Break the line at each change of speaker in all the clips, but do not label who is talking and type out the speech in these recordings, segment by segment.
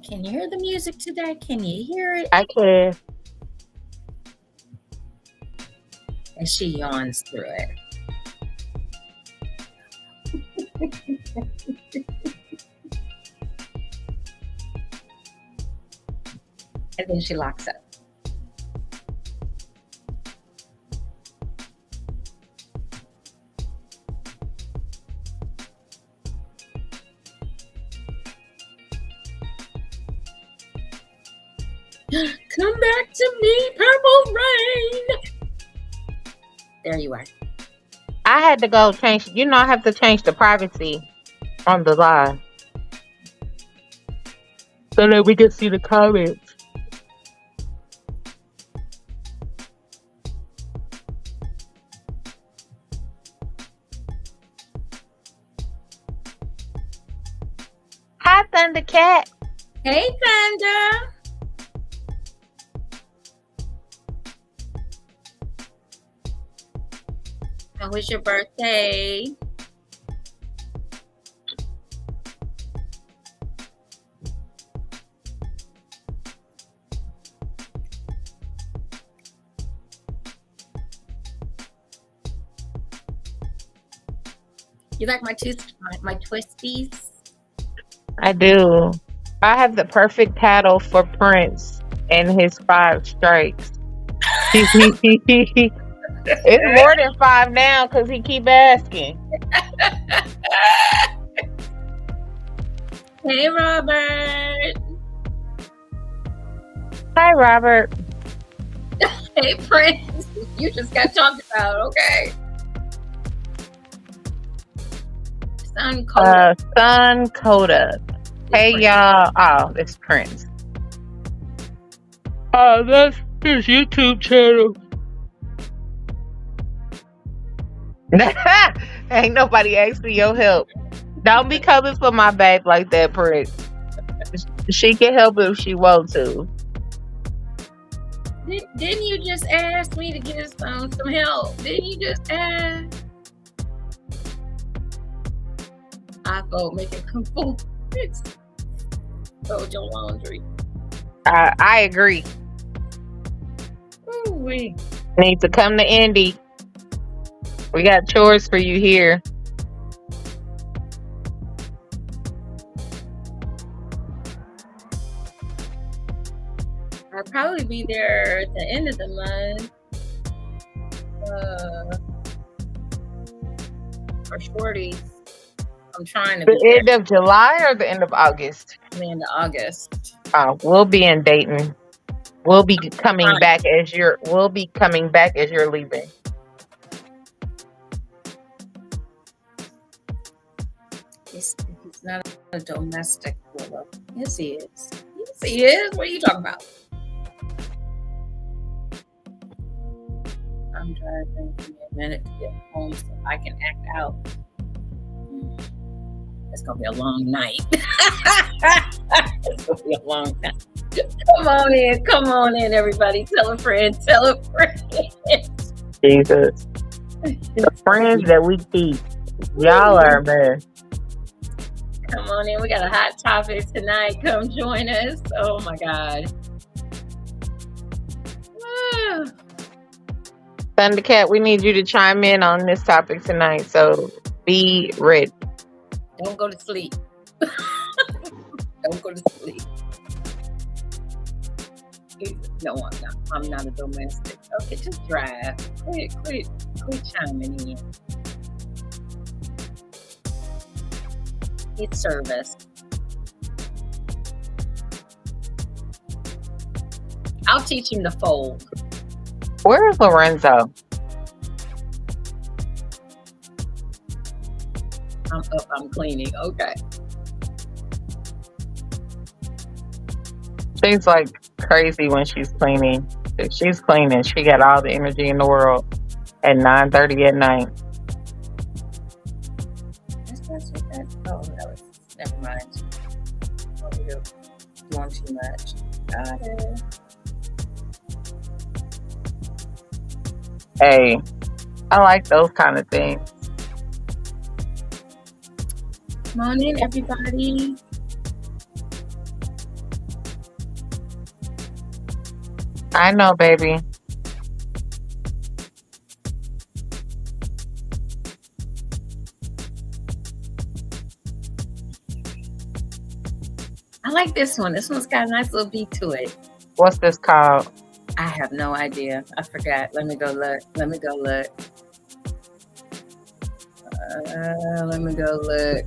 Can you hear the music today? Can you hear it?
I can.
And she yawns through it. And then she locks up. Come back to me, purple rain. There you are.
I had to go change. I have to change the privacy on the live so that we can see the comments. Hi, Thundercat.
Hey, Thunder. How was your birthday? You like my twisties?
I do. I have the perfect paddle for Prince and his 5 strikes. It's more than 5 now because he keep asking.
Hey, Robert.
Hi, Robert.
Hey, Prince. You just got talked about, okay? Sun Coda.
Sun Coda. Hey, y'all. Oh, it's Prince. Oh, that's his YouTube channel. Ain't nobody asking your help. Don't be coming for my babe like that, Prince. She can help if she wants to.
Didn't you just ask me to give some help? Didn't you just ask? I vote make it come full. Fold your laundry.
I agree.
Ooh, we
need to come to Indy. We got chores for you here.
I'll probably be there at the end of the month. For shorties. I'm trying to
be the end of July or the end of August?
The end of August.
Oh, we'll be in Dayton. We'll be coming back as you're leaving.
He's not a domestic Willow. Yes, he is. Yes, he is. What are you talking about? I'm driving. Give me a minute to get home so I can act out. It's gonna be a long night. It's gonna be a long night. Come on in, everybody. Tell a friend.
Jesus. The friends that we keep. Y'all are man.
Come on in. We got a hot topic tonight. Come join us. Oh my God.
Thundercat, we need you to chime in on this topic tonight. So be ready.
Don't go to sleep. Don't go to sleep. No, I'm not. I'm not a domestic. Okay, just drive. Quit chiming in. It's service. I'll teach him to fold.
Where is Lorenzo?
I'm up. I'm cleaning. Okay.
She's like crazy when she's cleaning. If she's cleaning, she got all the energy in the world at 9:30 at night.
Oh, never mind. Oh, you're doing too much. Got it.
Hey, I like those kind of things.
Come on in, everybody.
I know, baby.
I like this one. This one's got a nice little beat to it.
What's this called?
I have no idea. I forgot. Let me go look. Let me go look. Let me go look.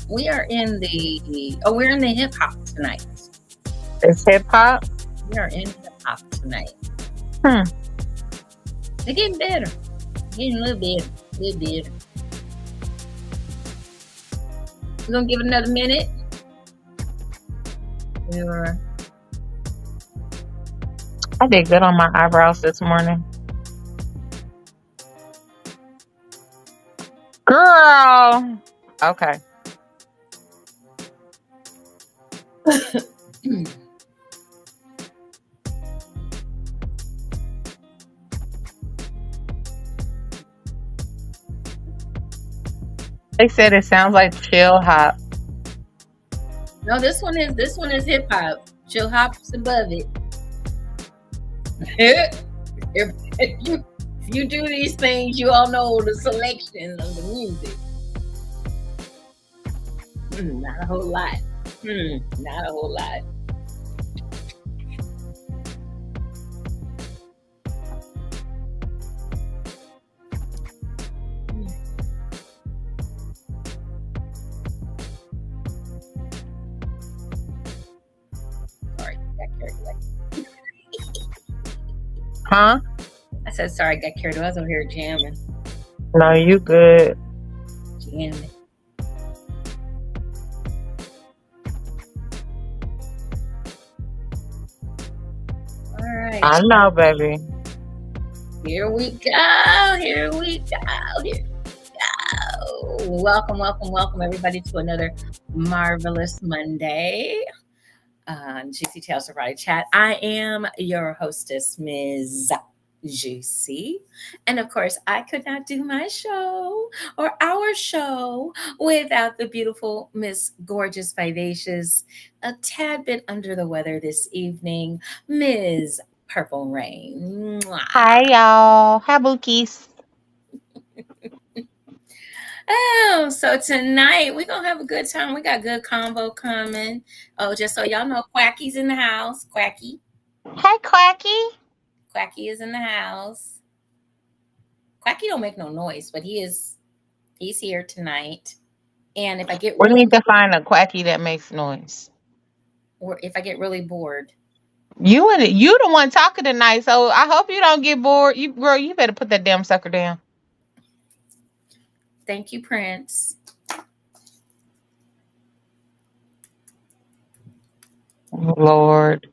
We are in the we're in the hip hop tonight.
It's hip hop.
We are in hip hop tonight.
Hmm.
They're getting better. Getting a little better. A little better. We're gonna give it another minute.
I did good on my eyebrows this morning. Girl. Okay. They said it sounds like chill hop.
No, this one is hip hop. Chill hop's above it. if you do these things, you all know the selection of the music. Not a whole lot. Not a whole lot. Sorry, got carried away.
Huh?
I said sorry, I got carried away. I was over here jamming.
No, you good.
Jamming. All right.
I know, baby.
Here we go. Here we go. Here we go. Welcome, welcome, welcome, everybody, to another marvelous Monday on JewCee Tales of Erotic Chat. I am your hostess, Ms. JewCee. And of course, I could not do my show or our show without the beautiful Miss Gorgeous Vivacious, a tad bit under the weather this evening, Ms. Purple Rain. Mwah.
Hi, y'all. Hi, Bookies.
Oh, so tonight we're gonna have a good time. We got good combo coming. Oh, just so y'all know, Quacky's in the house. Quacky.
Hey, Quacky.
Quacky is in the house. Quacky don't make no noise, but he's here tonight. And if I get
We
really
need to find a Quacky that makes noise.
or if I get really bored,
You the one talking tonight, so I hope you don't get bored. You better put that damn sucker down.
thank you, Prince.
Lord,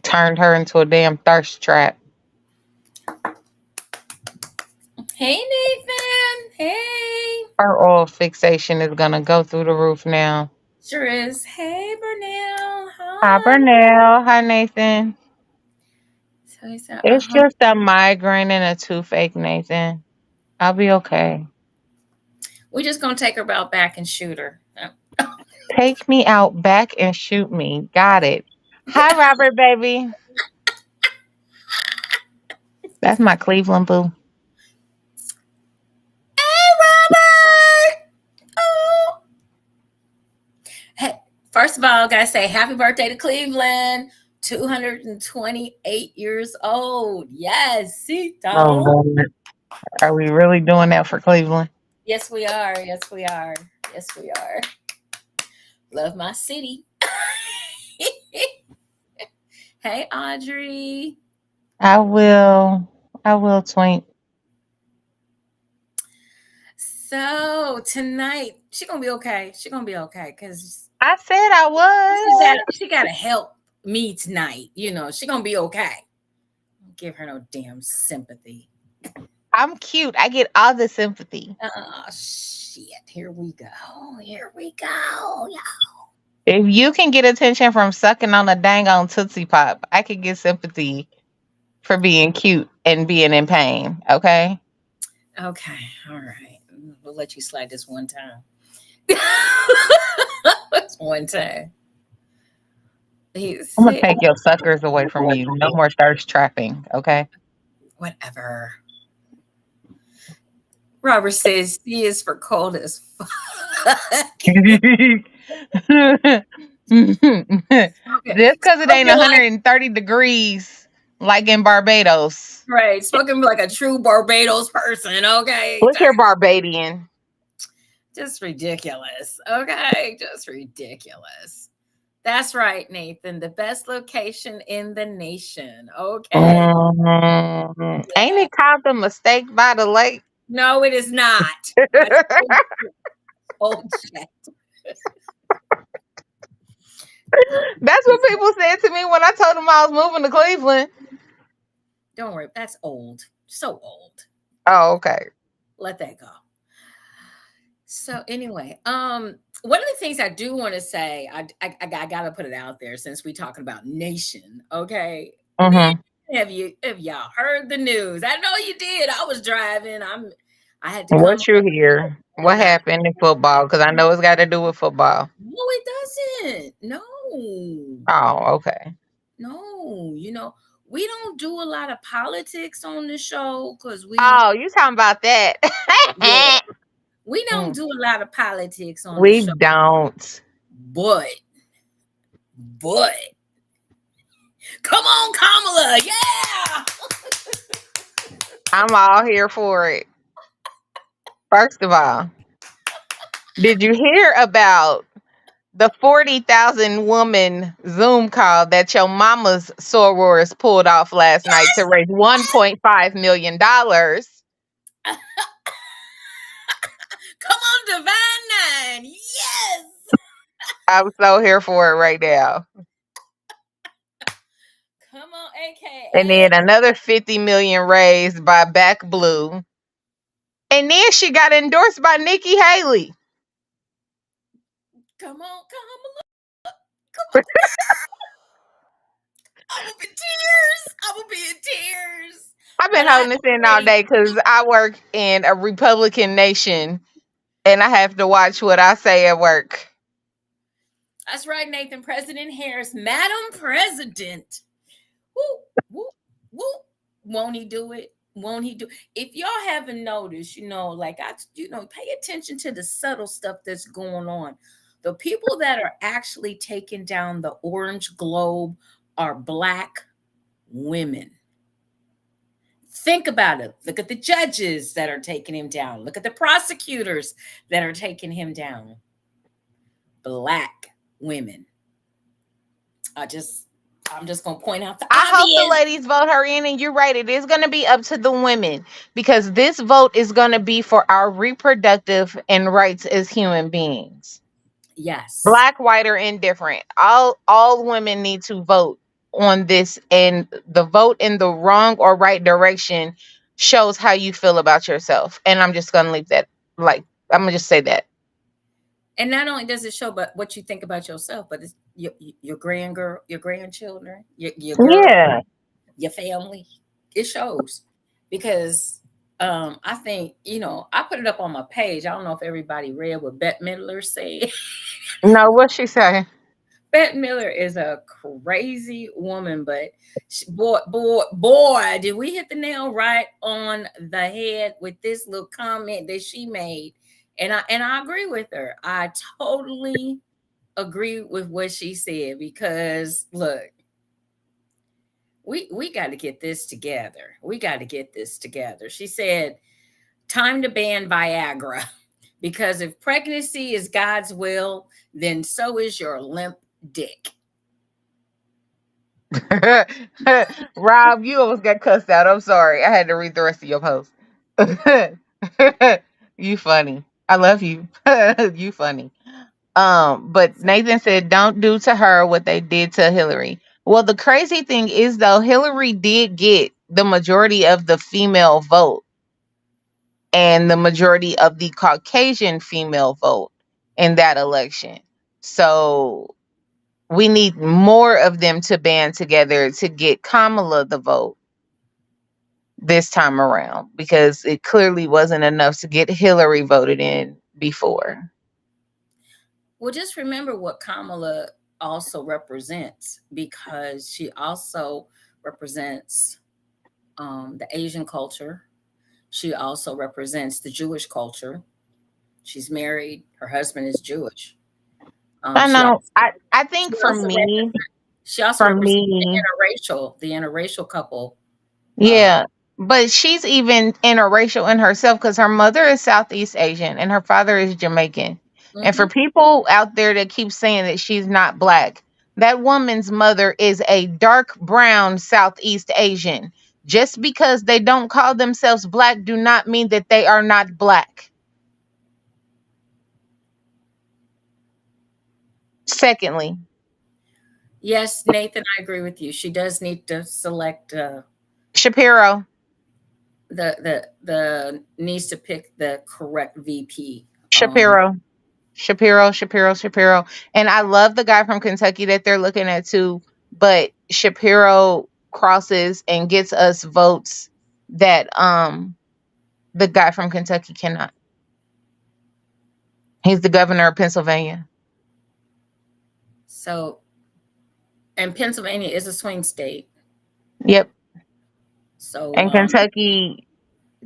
turned her into a damn thirst trap.
Hey, Nathan. Hey.
Her oil fixation is gonna go through the roof now.
Sure is. Hey, Burnell.
Hi, Burnell. Hi, Nathan.
So he said,
It's just a migraine and a toothache, Nathan. I'll be okay.
we're just gonna take her out back and shoot her.
Take me out back and shoot me. Got it. Hi, Robert, baby. That's my Cleveland boo.
Hey, Robert. Oh. Hey, first of all, I gotta say happy birthday to Cleveland. 228 years old. Yes, see,
Oh, Lord. Are we really doing that for Cleveland?
Yes, we are. Yes, we are. Yes, we are. Love my city. Hey, Audrey.
I will, Twink.
So tonight, she gonna be okay. She gonna be okay because
I said I was.
she gotta help me tonight. You know, she gonna be okay. Don't give her no damn sympathy.
I'm cute. I get all the sympathy.
Oh shit! Here we go. Here we go. Yeah.
If you can get attention from sucking on a dang on Tootsie Pop, I could get sympathy for being cute and being in pain. Okay.
Okay. All right. We'll let you slide this one time. one time. He
I'm gonna
said,
take your suckers away from you. No more thirst trapping, okay?
whatever. Robert says he is for cold as fuck.
Just
Okay.
because it ain't
Spoken like
130 degrees like in Barbados.
right. Spoken like a true Barbados person. Okay.
Look here, Barbadian.
Just ridiculous. Okay. Just ridiculous. That's right, Nathan. The best location in the nation. Okay.
Ain't
Yeah.
it called the mistake by the lake?
No, it is not. That's old shit.
That's what people said to me when I told them I was moving to Cleveland.
Don't worry. That's old. So old.
Oh, okay.
Let that go. So anyway, one of the things I do want to say, I gotta put it out there since we talking about nation, okay? Man,
Mm-hmm.
have y'all heard the news? I know you did. I was driving. I had to come
What you hear? What
and I
happened in football? Because I know it's got to do with football.
no, it doesn't. No,
Oh, okay.
no, we don't do a lot of politics on the show because
Oh, you talking about that?
yeah, we don't
Mm,
do a lot of politics on the
we
show,
don't.
but but come on, Kamala. Yeah.
I'm all here for it. First of all, did you hear about the 40,000 woman Zoom call that your mama's sorors pulled off last night to raise $1.5 million?
Come on, Divine Nine. Yes.
I'm so here for it right now.
Come on,
And
AKA.
then another 50 million raised by Back Blue. And then she got endorsed by Nikki Haley.
Come on, Kamala. Come on. I will be in tears. I will be in tears.
I've been
But I
holding this in all
agree.
day because I work in a Republican nation and I have to watch what I say at work.
That's right, Nathan. President Harris, Madam President. Woo, woo, woo. Won't he do it? Won't he do? If y'all haven't noticed, like pay attention to the subtle stuff that's going on. The people that are actually taking down the orange globe are Black women. Think about it. Look at the judges that are taking him down. Look at the prosecutors that are taking him down. Black women. I'm just gonna point out the
I hope the
obvious.
ladies vote her in, and you're right. It is going to be up to the women because this vote is going to be for our reproductive and rights as human beings.
Yes.
Black, white, or indifferent. All women need to vote on this, and the vote in the wrong or right direction shows how you feel about yourself. And I'm just gonna leave that like I'm gonna just say that.
And not only does it show but what you think about yourself, but it's your grandgirl, your grandchildren, your girl,
Yeah.
your family. It shows because I think I put it up on my page. I don't know if everybody read what Bette Midler said.
No, what she say?
Bette Miller is a crazy woman, but boy, did we hit the nail right on the head with this little comment that she made, and I agree with her. I totally agree with what she said because look, we got to get this together. We got to get this together. She said, "Time to ban Viagra." Because if pregnancy is God's will, then so is your limp dick.
Rob, you almost got cussed out. I'm sorry. I had to read the rest of your post. You funny. I love you. You funny. But Nathan said, don't do to her what they did to Hillary. Well, the crazy thing is, though, Hillary did get the majority of the female vote and the majority of the Caucasian female vote in that election. So we need more of them to band together to get Kamala the vote this time around because it clearly wasn't enough to get Hillary voted in before.
Well, just remember what Kamala also represents, because she also represents the Asian culture. She also represents the Jewish culture. She's married. Her husband is Jewish.
I
She
know.
also
I
she
think for
also
me, for
represents
me,
the interracial couple. Uh,
yeah. But she's even interracial in herself because her mother is Southeast Asian and her father is Jamaican. And for
mhm.
people out there that keep saying that she's not black, that woman's mother is a dark brown Southeast Asian. Just because they don't call themselves black do not mean that they are not black. Secondly,
Yes, Nathan, I agree with you. She does need to select
Shapiro.
the needs to pick the correct VP.
Shapiro. Shapiro. And I love the guy from Kentucky that they're looking at too, but Shapiro crosses and gets us votes that the guy from Kentucky cannot. He's the governor of Pennsylvania.
So, and Pennsylvania is a swing state.
Yep.
So,
And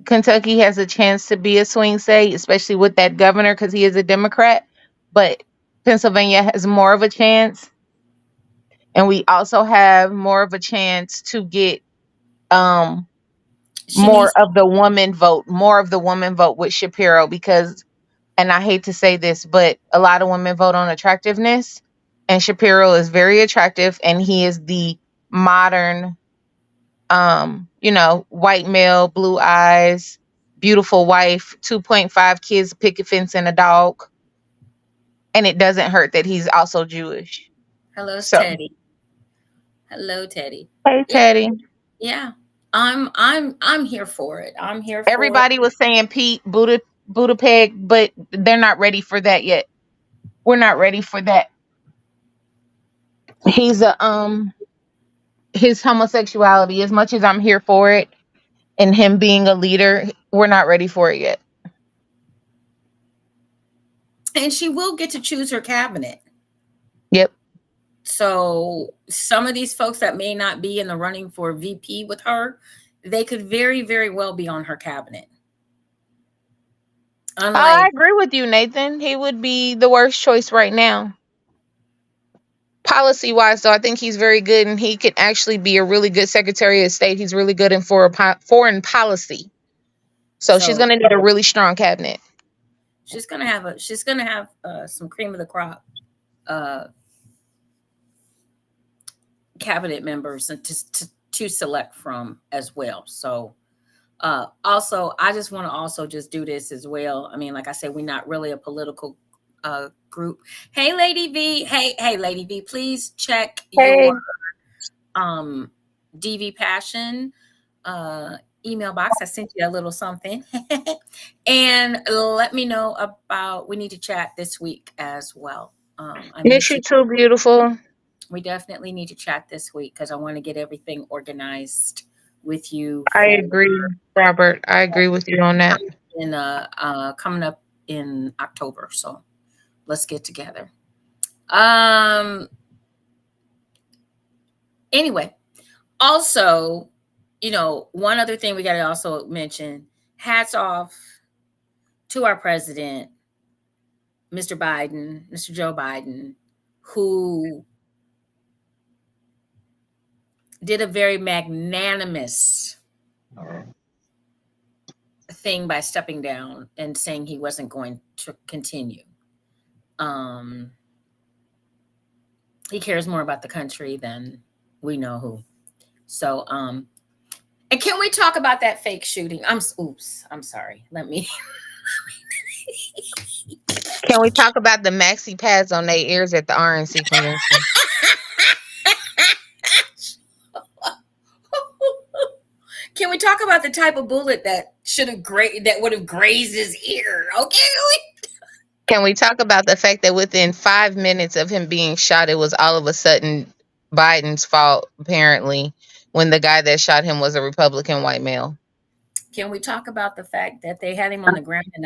Kentucky has a chance to be a swing state, especially with that governor because he is a Democrat. But Pennsylvania has more of a chance, and we also have more of a chance to get um
she needs
more of the woman vote with Shapiro because, and I hate to say this, but a lot of women vote on attractiveness, and Shapiro is very attractive, and he is the modern, white male, blue eyes, beautiful wife, 2.5 kids, picket fence, and a dog, and it doesn't hurt that he's also Jewish.
hello,
So,
Teddy. Hello, Teddy.
hey,
Yeah,
Teddy.
yeah. I'm here for it. I'm here for it.
Everybody was saying Pete Buttigieg, but they're not ready for that yet. We're not ready for that. He's a his homosexuality, as much as I'm here for it and him being a leader, we're not ready for it yet.
And she will get to choose her cabinet.
Yep.
So some of these folks that may not be in the running for VP with her, they could very, very well be on her cabinet.
Oh, I
Unlike,
agree with you, Nathan. He would be the worst choice right now. Policy wise, though, I think he's very good and he can actually be a really good Secretary of State. He's really good in foreign policy. So she's
so
going to need a really strong cabinet.
she's gonna have some cream of the crop uh, cabinet members and to select from as well. So also, I just want to also just do this as well. I mean, like I said, we're not really a political group. Hey, Lady V. Hey, Lady V. Please check your
Hey,
um, DV Passion email box. I sent you a little something, and let me know about. We need to chat this week as well. I
miss
miss
you
you.
too, beautiful.
We definitely need to chat this week because I want to get everything organized with you
I
for
agree, Robert. I agree with you on that.
coming up in October. So let's get together. Um. Anyway, also, one other thing we got to also mention: hats off to our president, Mr. Biden, Mr. Joe Biden, who did a very magnanimous thing by stepping down and saying he wasn't going to continue. Um, he cares more about the country than we know who. So, and can we talk about that fake shooting? Oops, I'm sorry. Let me.
Can we talk about the maxi pads on their ears at the RNC convention?
Can we talk about the type of bullet that that would have grazed his ear? Okay.
Can we talk about the fact that within 5 minutes of him being shot, it was all of a sudden Biden's fault, apparently, when the guy that shot him was a Republican white male?
Can we talk about the fact that they had him on the ground and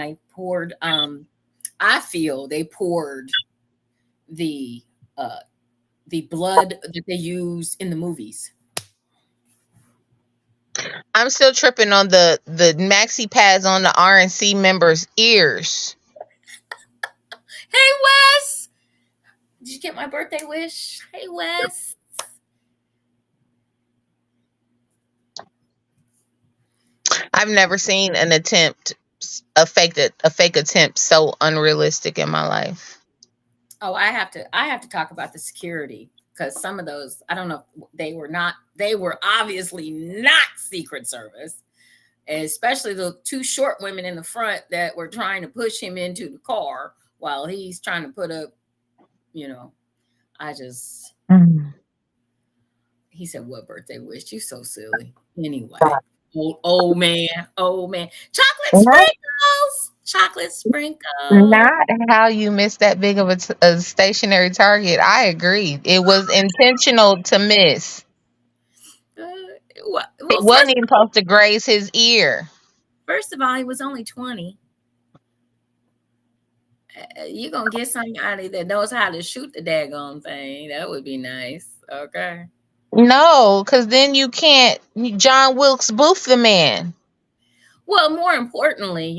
I feel they poured the uh, the blood that they use in the movies.
I'm still tripping on the maxi pads on the RNC members' ears.
Hey Wes, did you get my birthday wish? Hey Wes.
I've never seen an attempt a fake attempt so unrealistic in my life.
Oh, I have to talk about the security because some of those I don't know, they were obviously not Secret Service, especially the two short women in the front that were trying to push him into the car while he's trying to put up, you know, I just
Mm.
he said, "What birthday wish? You so silly." Anyway, old man, old man. Chocolate
Not,
sprinkles, chocolate sprinkles.
not how you missed that big of a stationary target. I agree. It was intentional to miss.
Uh,
It
well,
wasn't even supposed to graze his ear.
first of all, he was only 20. You're gonna get somebody that knows how to shoot the daggone thing. That would be nice. Okay.
No, because then you can't John Wilkes Booth the man.
Well, more importantly,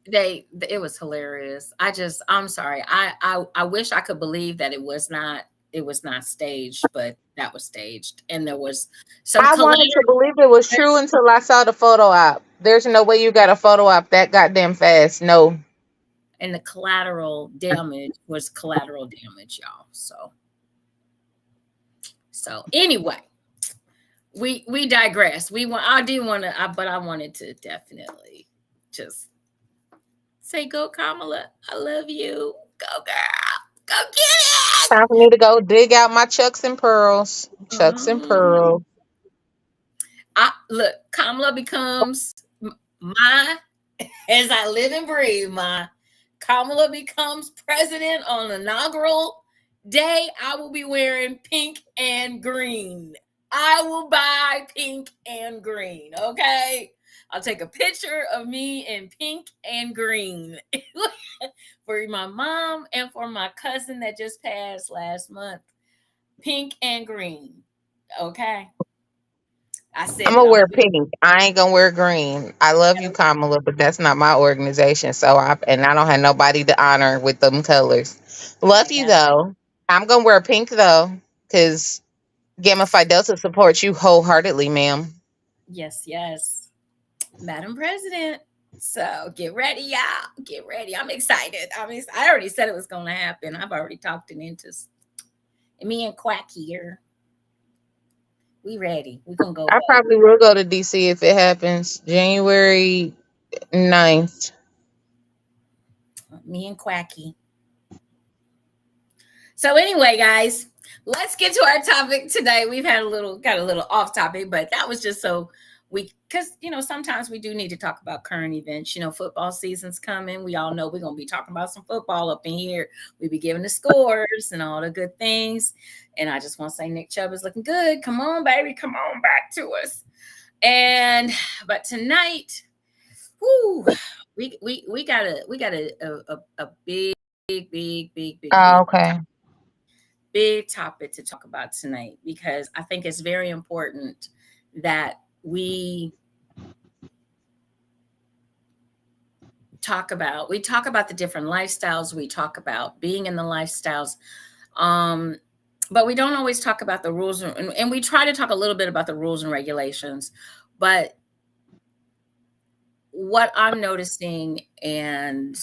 they it was hilarious. I'm sorry. I wish I could believe that it was not staged, but that was staged. And there was some
I
collateral
wanted to believe it was true until I saw the photo op. There's no way you got a photo op that goddamn fast. No.
and the collateral damage was collateral damage, y'all. So anyway, we digress. I do want to, but I wanted to definitely just say, go Kamala, I love you. Go girl, go get
Time for me to go dig out my Chucks and Pearls.
it.
Chucks and Pearls.
Look, Kamala becomes my, as I live and breathe, my Kamala becomes president on inaugural day. I will be wearing pink and green. I will buy pink and green. Okay. I'll take a picture of me in pink and green for my mom and for my cousin that just passed last month. Pink and green. Okay. I said
I'm
it.
gonna
I'm
wear
gonna be
pink. I ain't gonna wear green. I love you, Kamala, but that's not my organization. I don't have nobody to honor with them colors.
I
Love you
got
though. I'm gonna wear pink though, because Gamma Phi Delta supports you wholeheartedly, ma'am.
yes, yes. Madam President. So get ready, y'all. Get ready. I'm excited. I already said it was going to happen. I've already talked it into me and Quack here. We ready. We're going to go
I
vote.
probably will go to DC if it happens. January 9th.
Me and Quacky. So anyway, guys, let's get to our topic today. We've had got a little off topic, but that was just so because sometimes we do need to talk about current events. Football season's coming. We all know we're gonna be talking about some football up in here. We be giving the scores and all the good things. And I just want to say Nick Chubb is looking good. Come on, baby, come on back to us. And but tonight, whoo, we got a big, big, big, big,
Oh,
big
okay.
big topic to talk about tonight because I think it's very important that we talk about the different lifestyles, we talk about being in the lifestyles, um but we don't always talk about the rules, and we try to talk a little bit about the rules and regulations. But what I'm noticing, and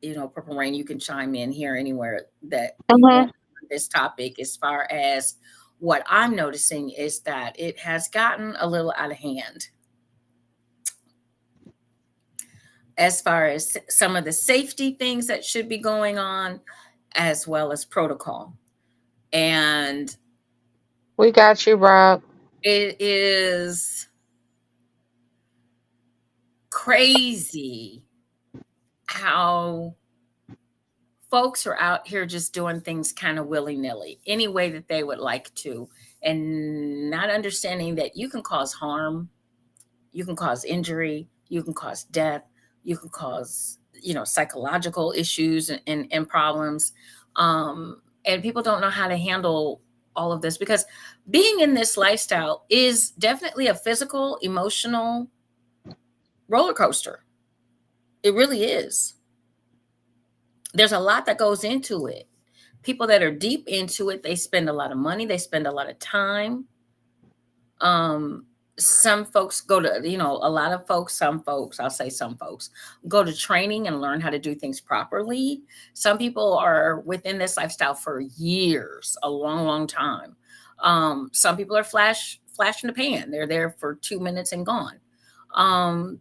Purple Rain, you can chime in here anywhere that you
Hmm.
want on this topic. As far as what I'm noticing is that it has gotten a little out of hand as far as some of the safety things that should be going on, as well as protocol. And
We got you, Rob.
it is crazy how folks are out here just doing things kind of willy-nilly any way that they would like to, and not understanding that you can cause harm, you can cause injury, you can cause death, you can cause psychological issues and problems. And people don't know how to handle all of this because being in this lifestyle is definitely a physical, emotional roller coaster. It really is. There's a lot that goes into it. People that are deep into it, they spend a lot of money, they spend a lot of time. Um, some folks go to, a lot of folks, some folks, I'll say some folks, go to training and learn how to do things properly. Some people are within this lifestyle for years, a long, long time. Some people are flash in the pan. They're there for 2 minutes and gone. Um,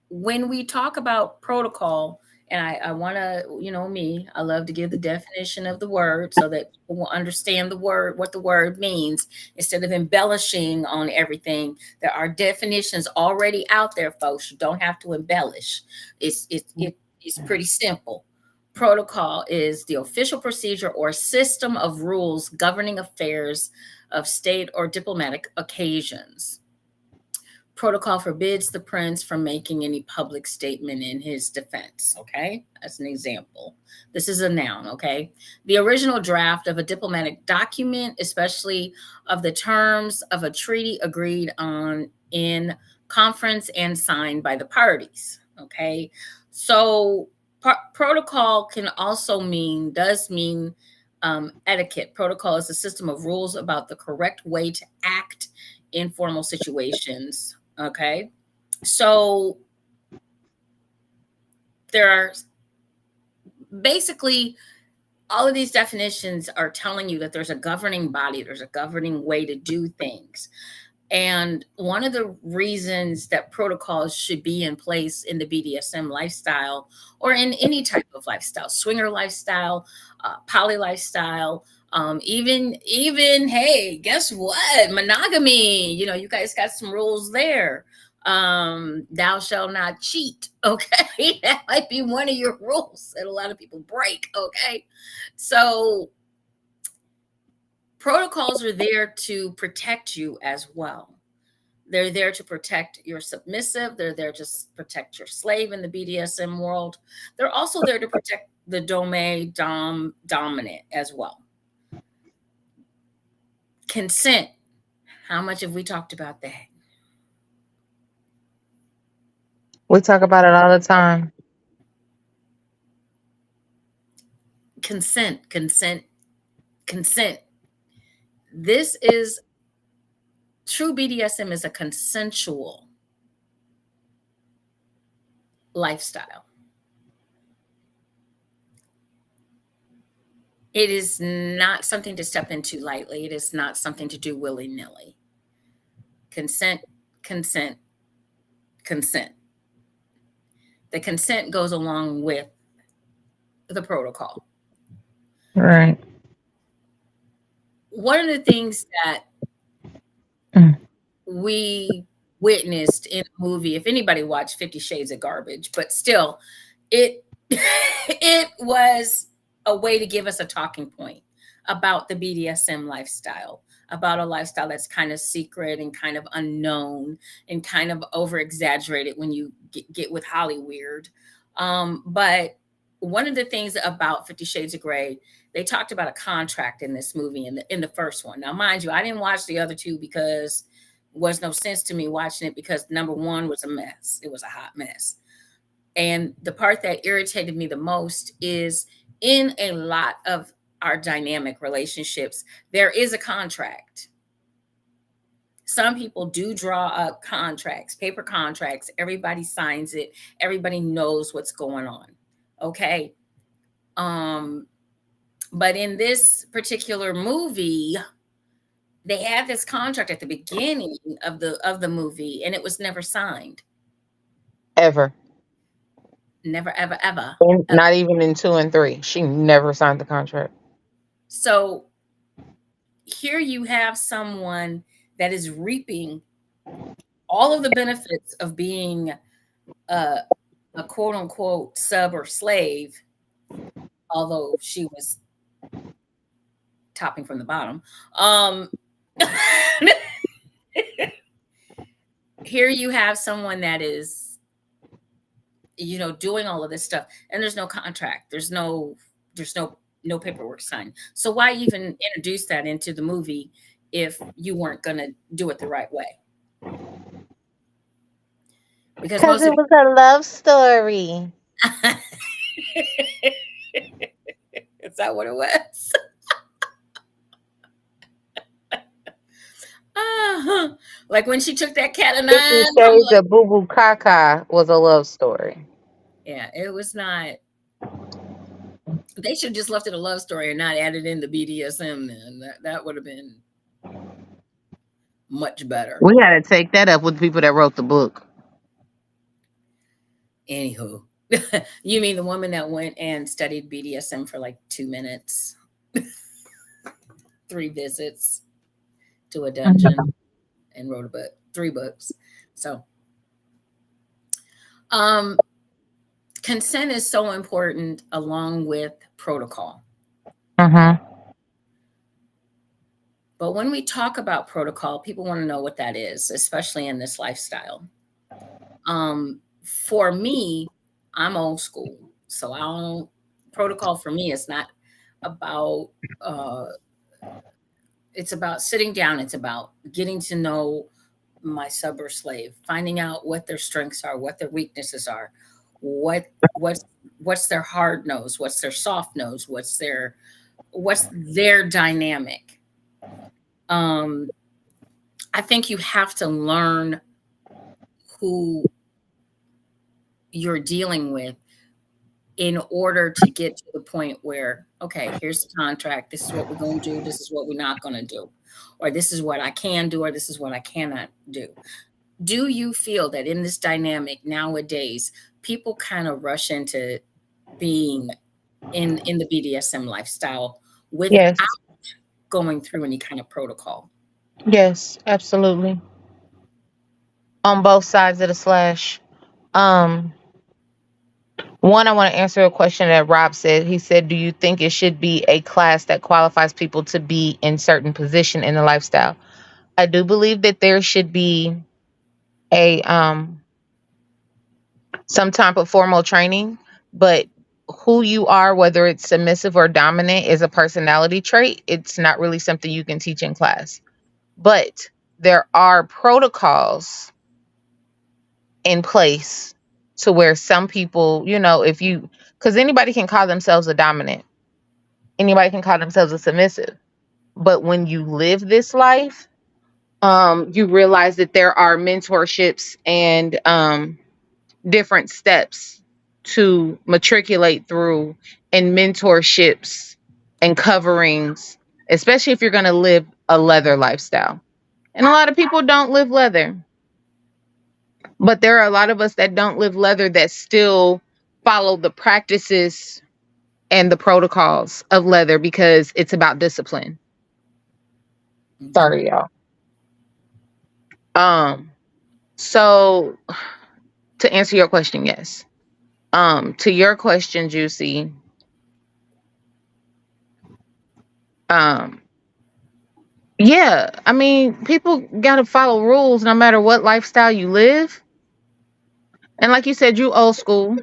when we talk about protocol, and I want to, I love to give the definition of the word so that people will understand the word, what the word means, instead of embellishing on everything. There are definitions already out there, folks. You don't have to embellish. It's pretty simple. Protocol is the official procedure or system of rules governing affairs of state or diplomatic occasions. Protocol forbids the prince from making any public statement in his defense. Okay, that's an example. This is a noun. Okay, the original draft of a diplomatic document, especially of the terms of a treaty agreed on in conference and signed by the parties. Okay, so protocol can also does mean etiquette. Protocol is a system of rules about the correct way to act in formal situations. Okay. So there are basically all of these definitions are telling you that there's a governing body, there's a governing way to do things. And one of the reasons that protocols should be in place in the BDSM lifestyle or in any type of lifestyle, swinger lifestyle, poly lifestyle, even hey, guess what? Monogamy. You guys got some rules there. Thou shalt not cheat. Okay, that might be one of your rules that a lot of people break. Okay, so protocols are there to protect you as well. They're there to protect your submissive. They're there to protect your slave in the BDSM world. They're also there to protect the dominant as well. Consent. How much have we talked about that?
We talk about it all the time.
Consent, consent, consent. This is true BDSM is a consensual lifestyle. It is not something to step into lightly. It is not something to do willy nilly. Consent, consent, consent. The consent goes along with the protocol.
Right.
One of the things that
Mm.
we witnessed in a movie, if anybody watched 50 Shades of Garbage, but still, it it was a way to give us a talking point about the BDSM lifestyle, about a lifestyle that's kind of secret and kind of unknown and kind of over exaggerated when you get with Hollyweird. But one of the things about 50 Shades of Grey, they talked about a contract in this movie in the first one. Now, mind you, I didn't watch the other two because it was no sense to me watching it because number one was a mess. It was a hot mess. And the part that irritated me the most is in a lot of our dynamic relationships, there is a contract. Some people do draw up contracts, paper contracts. Everybody signs it. Everybody knows what's going on. Okay. Um, but in this particular movie, they had this contract at the beginning of the movie, and it was never signed.
Ever.
Never, ever, ever,
And
ever.
not even in 2 and 3. She never signed the contract.
So here you have someone that is reaping all of the benefits of being a, a quote unquote sub or slave, although she was topping from the bottom. Um, here you have someone that is doing all of this stuff, and there's no contract, there's no paperwork signed. So why even introduce that into the movie if you weren't going to do it the right way? Because
Because
most
it
of
was a love story.
is that what it was? Uh-huh. Like when she took that cat of
50
nine from
Shades of Boo Boo Kaka was a love story.
yeah, it was not. They should just left it a love story and not added in the BDSM. Then that would have been much better.
We had to take that up with the people that wrote the book.
Anywho, you mean the woman that went and studied BDSM for like 2 minutes, 3 visits to a dungeon, and wrote a book, 3 books. So, um, consent is so important along with protocol.
Mm-hmm.
But when we talk about protocol, people want to know what that is, especially in this lifestyle. For me, I'm old school, so I don't. Protocol for me is not about. Uh, it's about sitting down. It's about getting to know my sub or slave, finding out what their strengths are, what their weaknesses are, what what's what's their hard nose, what's their soft nose, what's their dynamic. Um, I think you have to learn who you're dealing with in order to get to the point where, okay, here's the contract. This is what we're going to do. This is what we're not going to do. Or this is what I can do, or this is what I cannot do. Do you feel that in this dynamic nowadays, people kind of rush into being in the BDSM lifestyle without
Yes.
going through any kind of protocol?
Yes, absolutely. On both sides of the slash. Um, One, I want to answer a question that Rob said. He said, "Do you think it should be a class that qualifies people to be in certain position in the lifestyle?" I do believe that there should be a some type of formal training, but who you are, whether it's submissive or dominant, is a personality trait. It's not really something you can teach in class. But there are protocols in place to where some people, if you, because anybody can call themselves a dominant, anybody can call themselves a submissive. But when you live this life, you realize that there are mentorships and different steps to matriculate through, and mentorships and coverings, especially if you're going to live a leather lifestyle. And a lot of people don't live leather, but there are a lot of us that don't live leather that still follow the practices and the protocols of leather because it's about discipline.
Hmm.
Sorry, y'all. Um, so to answer your question, yes. To your question, Juicy, um, yeah, I mean, people gotta follow rules no matter what lifestyle you live. And like you said, you old school.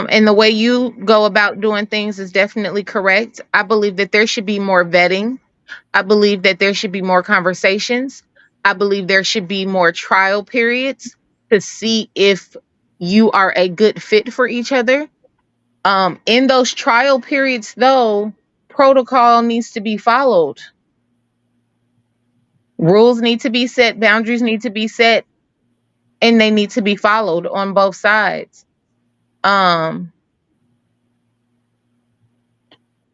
And the way you go about doing things is definitely correct. I believe that there should be more vetting. I believe that there should be more conversations. I believe there should be more trial periods to see if you are a good fit for each other. In those trial periods, though, protocol needs to be followed. Rules need to be set, boundaries need to be set, and they need to be followed on both sides. Um,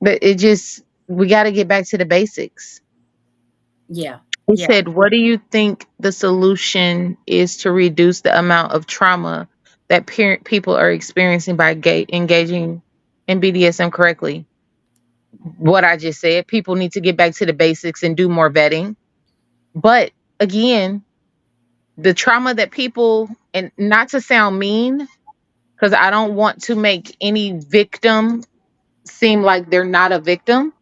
but we got to get back to the basics.
Yeah,
He
yeah,
said, "What do you think the solution is to reduce the amount of trauma that people are experiencing by engaging in BDSM correctly?" What I just said, people need to get back to the basics and do more vetting. But again, the trauma that people, and not to sound mean, because I don't want to make any victim seem like they're not a victim.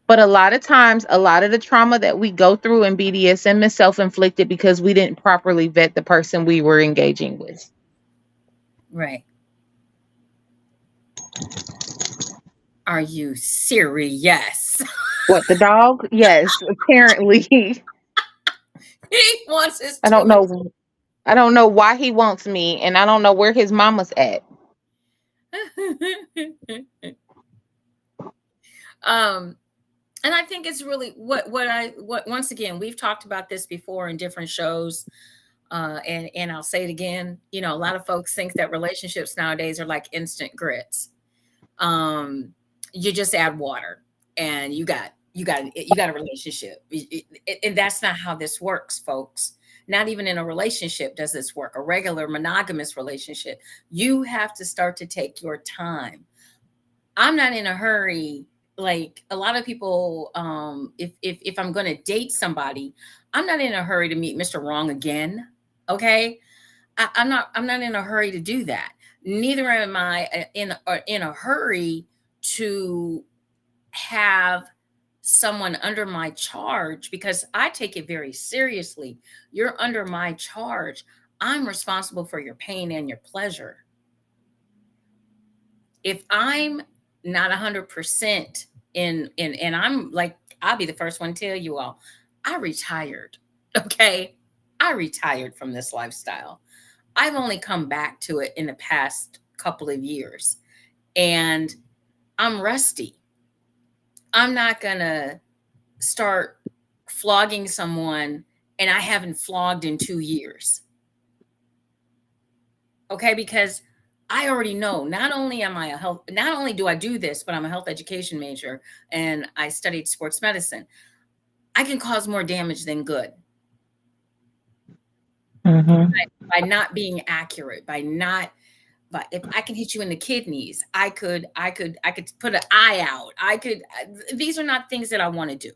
But a lot of times, a lot of the trauma that we go through in BDSM is self inflicted because we didn't properly vet the person we were engaging with.
right. Are you serious?
What, the dog? Yes, apparently.
He wants his
I don't
two.
know. I don't know why he wants me, and I don't know where his mama's at.
um, and I think it's really what once again we've talked about this before in different shows. And I'll say it again. You know, a lot of folks think that relationships nowadays are like instant grits. Um, you just add water, and you got a relationship. And that's not how this works, folks. Not even in a relationship does this work. A regular monogamous relationship, you have to start to take your time. I'm not in a hurry. Like a lot of people, if I'm going to date somebody, I'm not in a hurry to meet Mr. Wrong again. Okay, I'm not in a hurry to do that. Neither am I in a hurry to have someone under my charge, because I take it very seriously. You're under my charge. I'm responsible for your pain and your pleasure. If I'm not 100% in and I'm like, I'll be the first one to tell you all, I retired. Okay, I retired from this lifestyle. I've only come back to it in the past couple of years, and I'm rusty. I'm not gonna start flogging someone and I haven't flogged in 2 years. Okay, because I already know, not only do I do this, but I'm a health education major and I studied sports medicine. I can cause more damage than good
Hmm.
by not being accurate, by not but if I can hit you in the kidneys, I could put an eye out. These are not things that I want to do.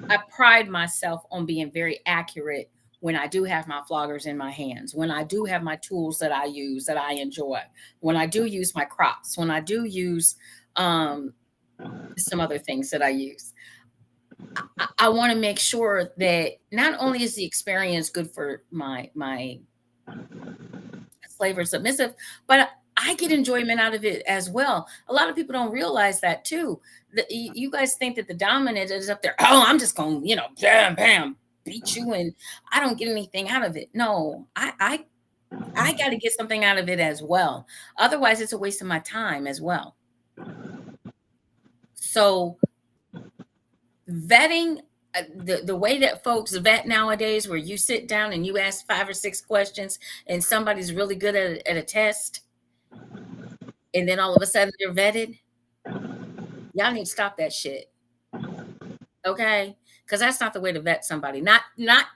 I pride myself on being very accurate when I do have my floggers in my hands, when I do have my tools that I use that I enjoy, when I do use my crops, when I do use um, some other things that I use. I want to make sure that not only is the experience good for my slave or submissive, but I get enjoyment out of it as well. A lot of people don't realize that too. You guys think that the dominant is up there. Oh, I'm just going, bam, bam, beat you, and I don't get anything out of it. No, I got to get something out of it as well. Otherwise, it's a waste of my time as well. So vetting. The way that folks vet nowadays, where you sit down and you ask 5 or 6 questions and somebody's really good at a test, and then all of a sudden they're vetted. Y'all need to stop that shit, okay? Because that's not the way to vet somebody. Not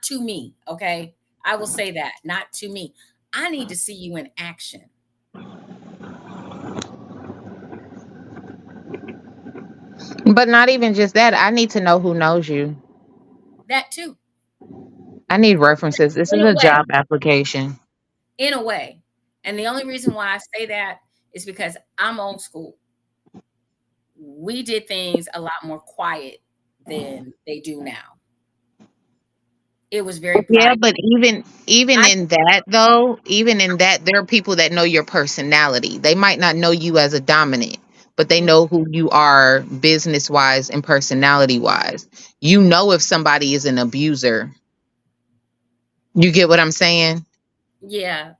to me, okay? I will say that, not to me. I need to see you in action.
But not even just that. I need to know who knows you.
That too,
I need references. This
in
is
a
a
way,
job application.
in a way. And the only reason why I say that is because I'm old school. We did things a lot more quiet than they do now. It was very
Yeah,
private.
but even
I
in that though, even in that, there are people that know your personality. They might not know you as a dominant, but they know who you are business wise and personality wise. You know if somebody is an abuser. You get what I'm saying?
yeah,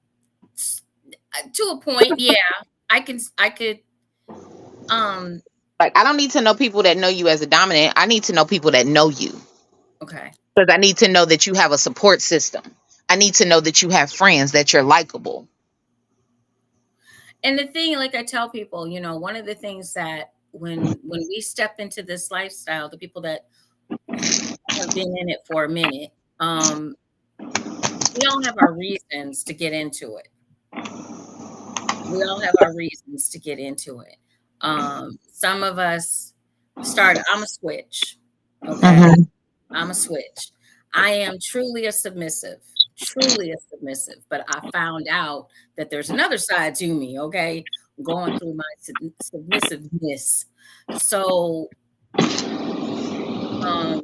to a point, yeah. I could um
Like I don't need to know people that know you as a dominant. I need to know people that know you.
okay.
Because I need to know that you have a support system. I need to know that you have friends, that you're likable.
And the thing, like I tell people, one of the things that when we step into this lifestyle, the people that have been in it for a minute, we all have our reasons to get into it. We all have our reasons to get into it. Some of us started. I'm a switch. Okay,
Hmm.
I'm a switch. I am truly a submissive, but I found out that there's another side to me, okay? Going through my submissiveness. So, um,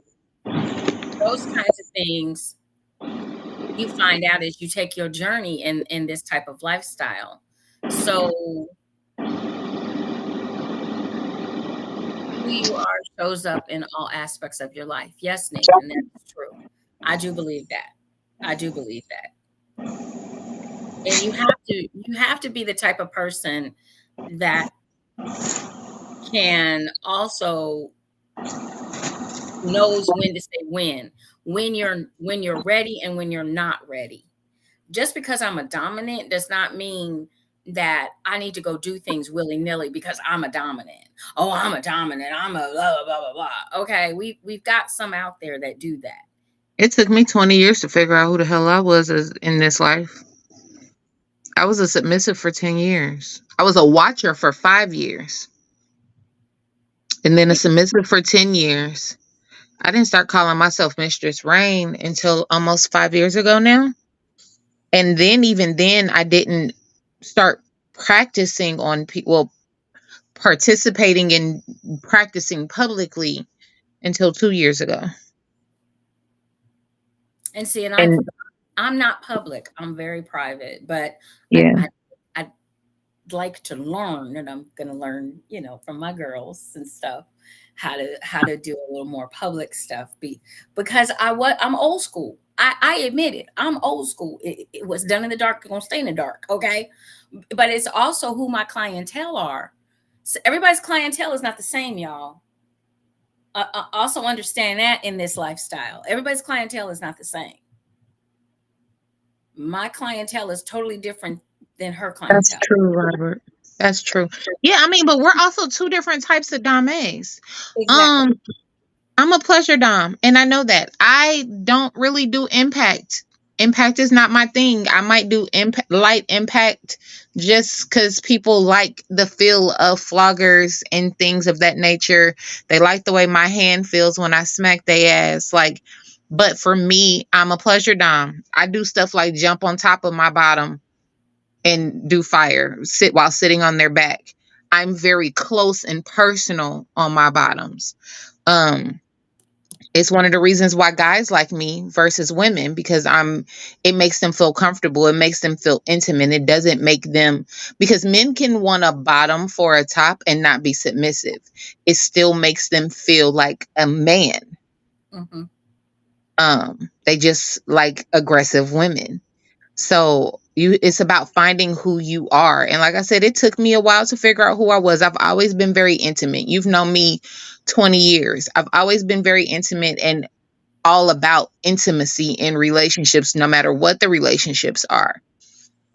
those kinds of things you find out as you take your journey in this type of lifestyle. So, who you are shows up in all aspects of your life. Yes, Nathan, that's true. I do believe that. I do believe that. And you have to be the type of person that can also knows when to say when you're ready and when you're not ready. Just because I'm a dominant does not mean that I need to go do things willy-nilly because I'm a dominant. Oh, I'm a dominant. I'm a blah blah blah blah blah. Okay, we've got some out there that do that.
It took me 20 years to figure out who the hell I was in this life. I was a submissive for 10 years. I was a watcher for 5 years. And then a submissive for 10 years. I didn't start calling myself Mistress Rain until almost 5 years ago now. And then, even then, I didn't start practicing on people, well, participating in practicing publicly until 2 years ago.
And see, and
And
I'm not public. I'm very private, but I
yeah,
I I'd like to learn, and I'm gonna learn, from my girls and stuff, how to do a little more public stuff. Because I'm old school. I admit it. I'm old school. It was done in the dark, gonna stay in the dark. Okay, but it's also who my clientele are. So everybody's clientele is not the same, y'all. Also understand that in this lifestyle, everybody's clientele is not the same. My clientele is totally different than her
that's
clientele.
true, Robert. That's true. Yeah, I mean, but we're also two different types of dames.
Exactly.
Um, I'm a pleasure dom, and I know that. I don't really do impact. Impact is not my thing. I might do light impact just because people like the feel of floggers and things of that nature. They like the way my hand feels when I smack their ass. Like, but for me, I'm a pleasure dom. I do stuff like jump on top of my bottom and do fire, sit while sitting on their back. I'm very close and personal on my bottoms. Um, it's one of the reasons why guys like me versus women, because it makes them feel comfortable, it makes them feel intimate. It doesn't make them, because men can want a bottom for a top and not be submissive. It still makes them feel like a man.
Hmm.
They just like aggressive women. So it's about finding who you are. And like I said, it took me a while to figure out who I was. I've always been very intimate. You've known me 20 years. I've always been very intimate and all about intimacy in relationships, no matter what the relationships are.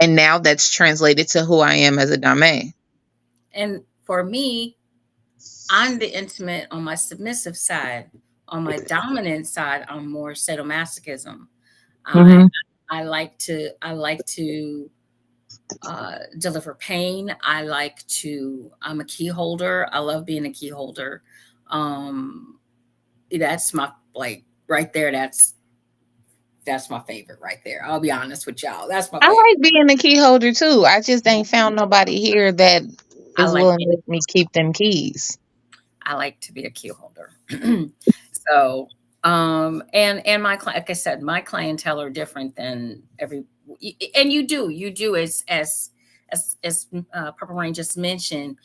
And now that's translated to who I am as a dame.
And for me, I'm the intimate on my submissive side. On my dominant side, I'm more sadomasochism. I
Hmm.
I like to deliver pain. I'm a key holder. I love being a key holder. Um, that's my, like, right there. That's my favorite right there. I'll be honest with y'all. That's my
I
favorite.
like being a key holder too. I just ain't found nobody here that
I
is
like
willing to let me keep them keys.
I like to be a key holder. So, and like I said, my clientele are different than and you do as Purple Rain just mentioned,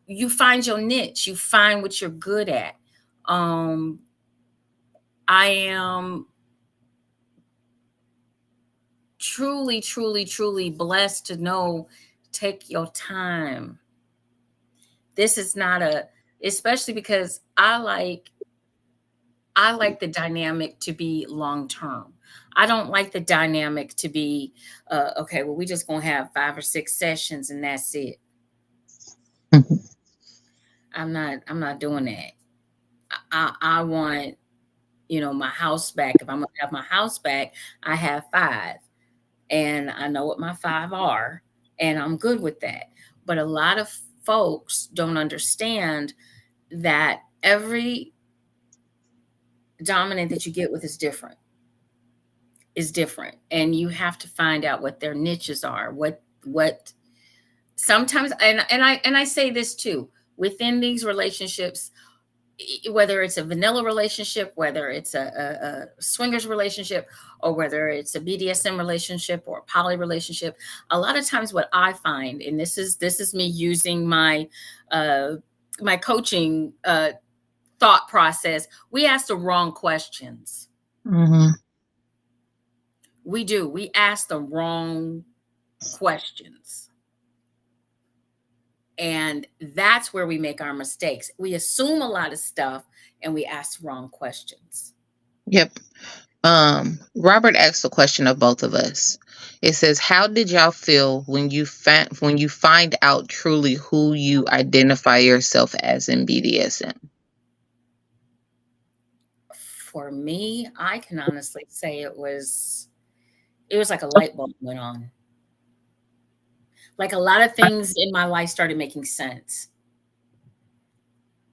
you find your niche, you find what you're good at. Um, I am truly, truly, truly blessed to know, take your time. This is not especially because I like the dynamic to be long term. I don't like the dynamic to be, okay, well, we just gonna have 5 or 6 sessions and that's it. I'm not doing that. I want, my house back. If I'm gonna have my house back, I have five. And I know what my five are, and I'm good with that. But a lot of folks don't understand that every dominant that you get with is different, and you have to find out what their niches are, what sometimes, and I say this too, within these relationships, whether it's a vanilla relationship, whether it's a swingers relationship, or whether it's a BDSM relationship or a poly relationship, a lot of times what I find, and this is me using my uh, my coaching thought process, we ask the wrong questions.
Mhm.
We do. We ask the wrong questions. And that's where we make our mistakes. We assume a lot of stuff and we ask wrong questions.
Yep. Robert asked a question of both of us. It says, "How did y'all feel when you find out truly who you identify yourself as in BDSM?"
For me, I can honestly say it was like a light bulb went on. Like a lot of things in my life started making sense.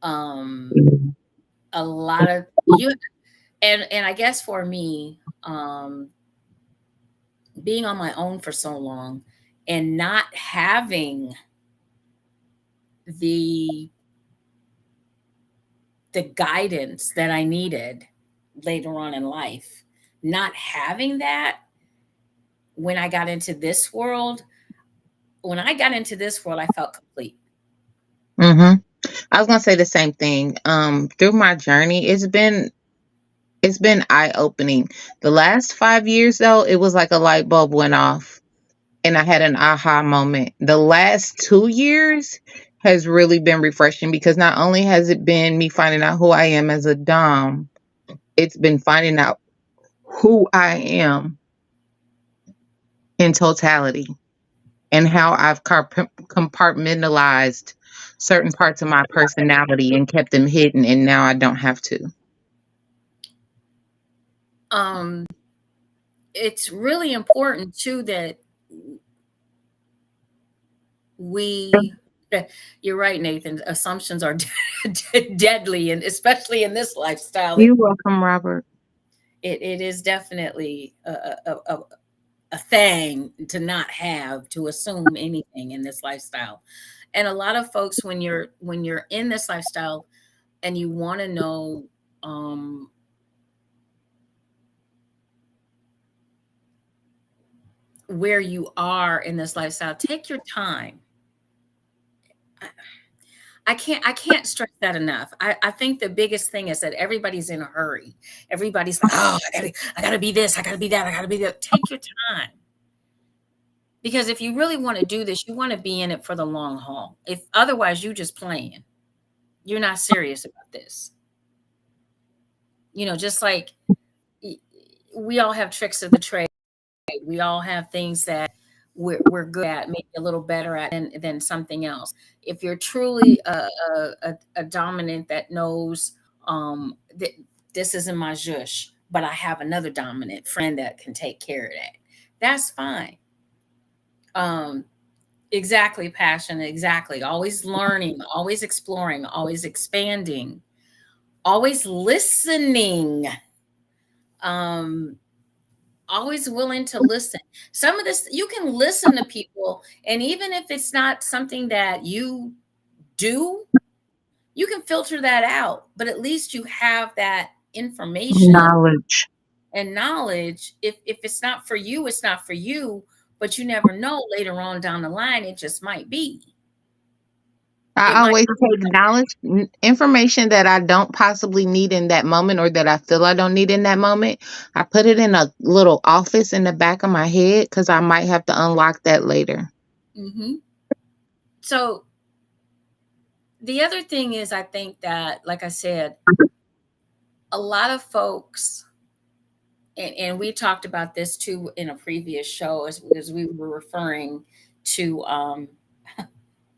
Um, a lot of you and I guess for me, being on my own for so long and not having the the guidance that I needed later on in life, not having that when I got into this world, when I got into this world, I felt complete.
Mhm. I was gonna say the same thing. Through my journey, it's been eye opening. The last 5 years, though, it was like a light bulb went off, and I had an aha moment. The last 2 years has really been refreshing because not only has it been me finding out who I am as a dom, it's been finding out who I am in totality and how I've compartmentalized certain parts of my personality and kept them hidden, and now I don't have to.
Um, it's really important too that we you're right, Nathan. Assumptions are deadly, and especially in this lifestyle,
You're welcome, Robert.
it is definitely a thing to not have to assume anything in this lifestyle. And a lot of folks, when you're in this lifestyle and you want to know um, where you are in this lifestyle, take your time. I can't stress that enough. I think the biggest thing is that everybody's in a hurry. Everybody's like, oh, I gotta be this, I gotta be that, I gotta be that. Take your time. Because if you really want to do this, you want to be in it for the long haul. If otherwise you just playing. You're not serious about this. Just like we all have tricks of the trade. We all have things that we're good at, maybe a little better at than something else. If you're truly a dominant that knows that this isn't my zhush, but I have another dominant friend that can take care of that, that's fine. Um, exactly, passion, exactly. Always learning, always exploring, always expanding, always listening. Um, always willing to listen. Some of this you can listen to people, and even if it's not something that you do, you can filter that out. But at least you have that information
Knowledge.
and knowledge. If it's not for you, it's not for you. But you never know later on down the line, it just might be. It
I
might
always
be.
take knowledge, information that I don't possibly need in that moment or that I feel I don't need in that moment. I put it in a little office in the back of my head because I might have to unlock that later.
Hmm. So the other thing is, I think that, like I said, a lot of folks, and we talked about this too in a previous show, as we were referring to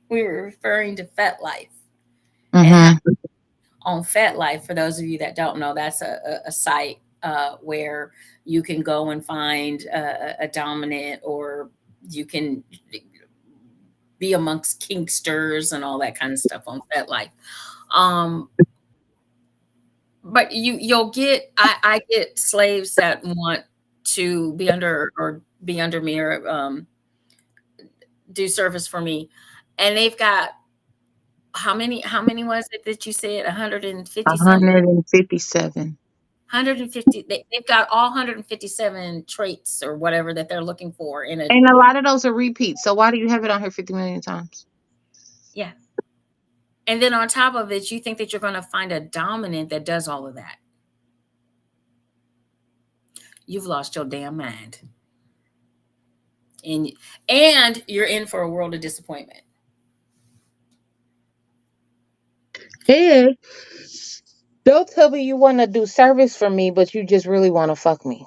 FetLife, and how
Mm-hmm.
on FetLife, for those of you that don't know, that's a site where you can go and find a dominant, or you can be amongst kinksters and all that kind of stuff on FetLife. Um, but you'll get I get slaves that want to be under or be under me, or do service for me, and they've got how many was it that you said? 150 something?
157.
150. They've got all 157 traits or whatever that they're looking for in a.
And a lot of those are repeats. So why do you have it on here 50 million times?
Yeah. And then on top of it, you think that you're going to find a dominant that does all of that. You've lost your damn mind. And you're in for a world of disappointment.
And don't tell me you want to do service for me, but you just really want to fuck me.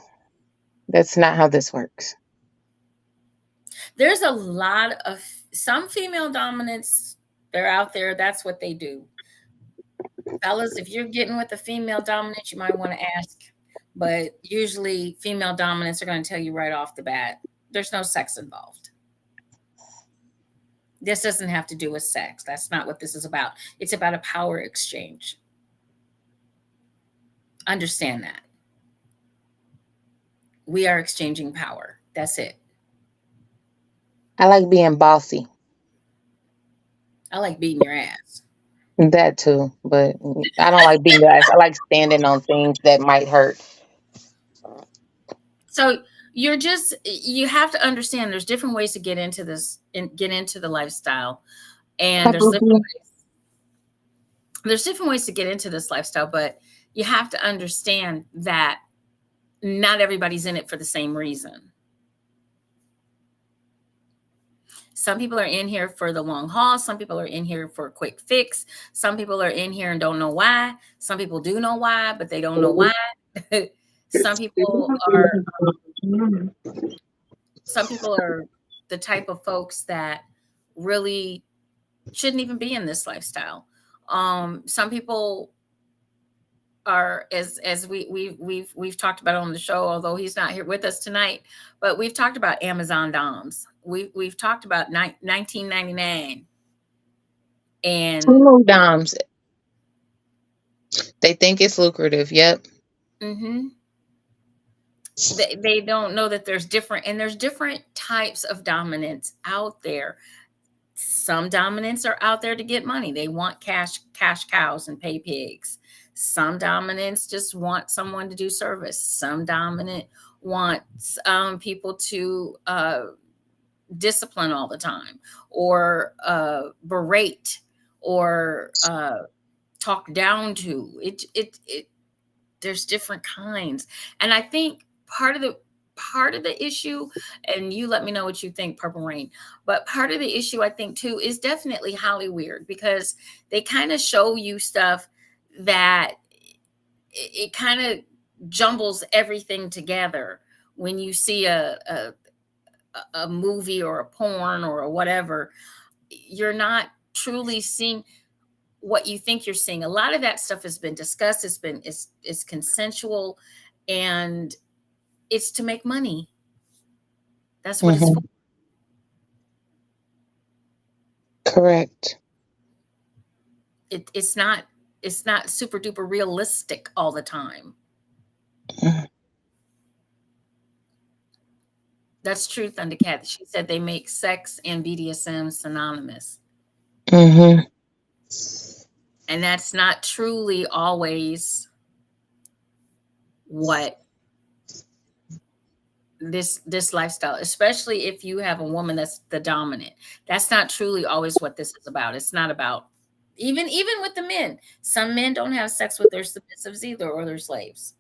That's not how this works.
There's a lot of some female dominants, they're out there, that's what they do. Fellas, if you're getting with a female dominant, you might want to ask. But usually female dominants are going to tell you right off the bat, there's no sex involved. This doesn't have to do with sex. That's not what this is about. It's about a power exchange. Understand that. We are exchanging power. That's it.
I like being bossy.
I like beating your ass.
That too, but I don't like being guys. I like standing on things that might hurt.
So you have to understand there's different ways to get into this and get into the lifestyle. And there's different ways to get into this lifestyle, but you have to understand that not everybody's in it for the same reason. Some people are in here for the long haul. Some people are in here for a quick fix. Some people are in here and don't know why. Some people do know why, but they don't know why. Some people are the type of folks that really shouldn't even be in this lifestyle. Some people are, as we've talked about on the show, although he's not here with us tonight, but we've talked about Amazon Doms. We've talked about $19.99
and Doms. They think it's lucrative. Yep.
Mm-hmm. They don't know that there's different types of dominance out there. Some dominants are out there to get money. They want cash cows and pay pigs. Some dominants just want someone to do service. Some dominant wants people to discipline all the time, or berate, or talk down to. It there's different kinds, and I think part of the issue, and you let me know what you think, Purple Rain, but part of the issue I think too is definitely Hollywood, because they kind of show you stuff that it kind of jumbles everything together. When you see a movie or a porn or whatever, you're not truly seeing what you think you're seeing. A lot of that stuff has been discussed. It's consensual, and it's to make money. That's what it's for.
Correct.
It's not super duper realistic all the time. That's true, Thundercat. She said they make sex and BDSM synonymous.
Mm-hmm.
And that's not truly always what this lifestyle, especially if you have a woman that's the dominant. That's not truly always what this is about. It's not about, even with the men. Some men don't have sex with their submissives either, or their slaves.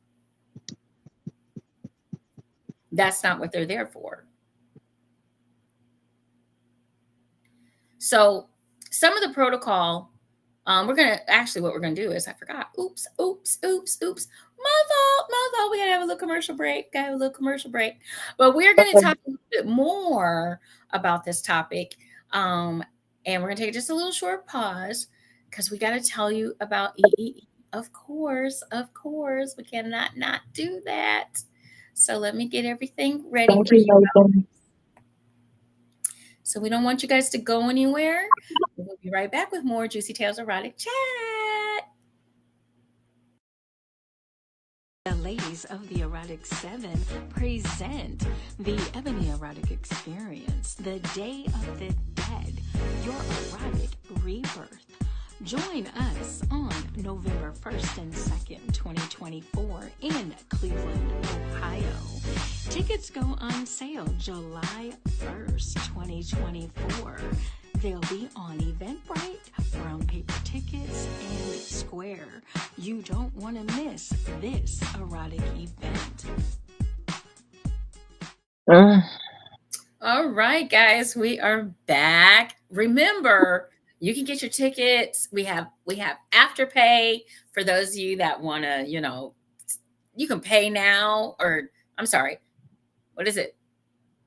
That's not what they're there for. So some of the protocol, what we're gonna do is, I forgot. Oops. My fault. We gotta have a little commercial break. But we're gonna talk a little bit more about this topic. And we're gonna take just a little short pause, because we gotta tell you about EEE. Of course, we cannot not do that. So let me get everything ready for you. So we don't want you guys to go anywhere. We'll be right back with more Juicy Tales Erotic Chat.
The ladies of the Erotic 7 present the Ebony Erotic Experience, the Day of the Dead, your erotic rebirth. Join us on November 1st and 2nd, 2024 in Cleveland, Ohio. Tickets go on sale July 1st, 2024. They'll be on Eventbrite, brown paper tickets, and Square. You don't want to miss this erotic event.
Mm.
All right, guys, we are back. Remember, you can get your tickets. We have Afterpay for those of you that want to, you can pay now, or I'm sorry, what is it?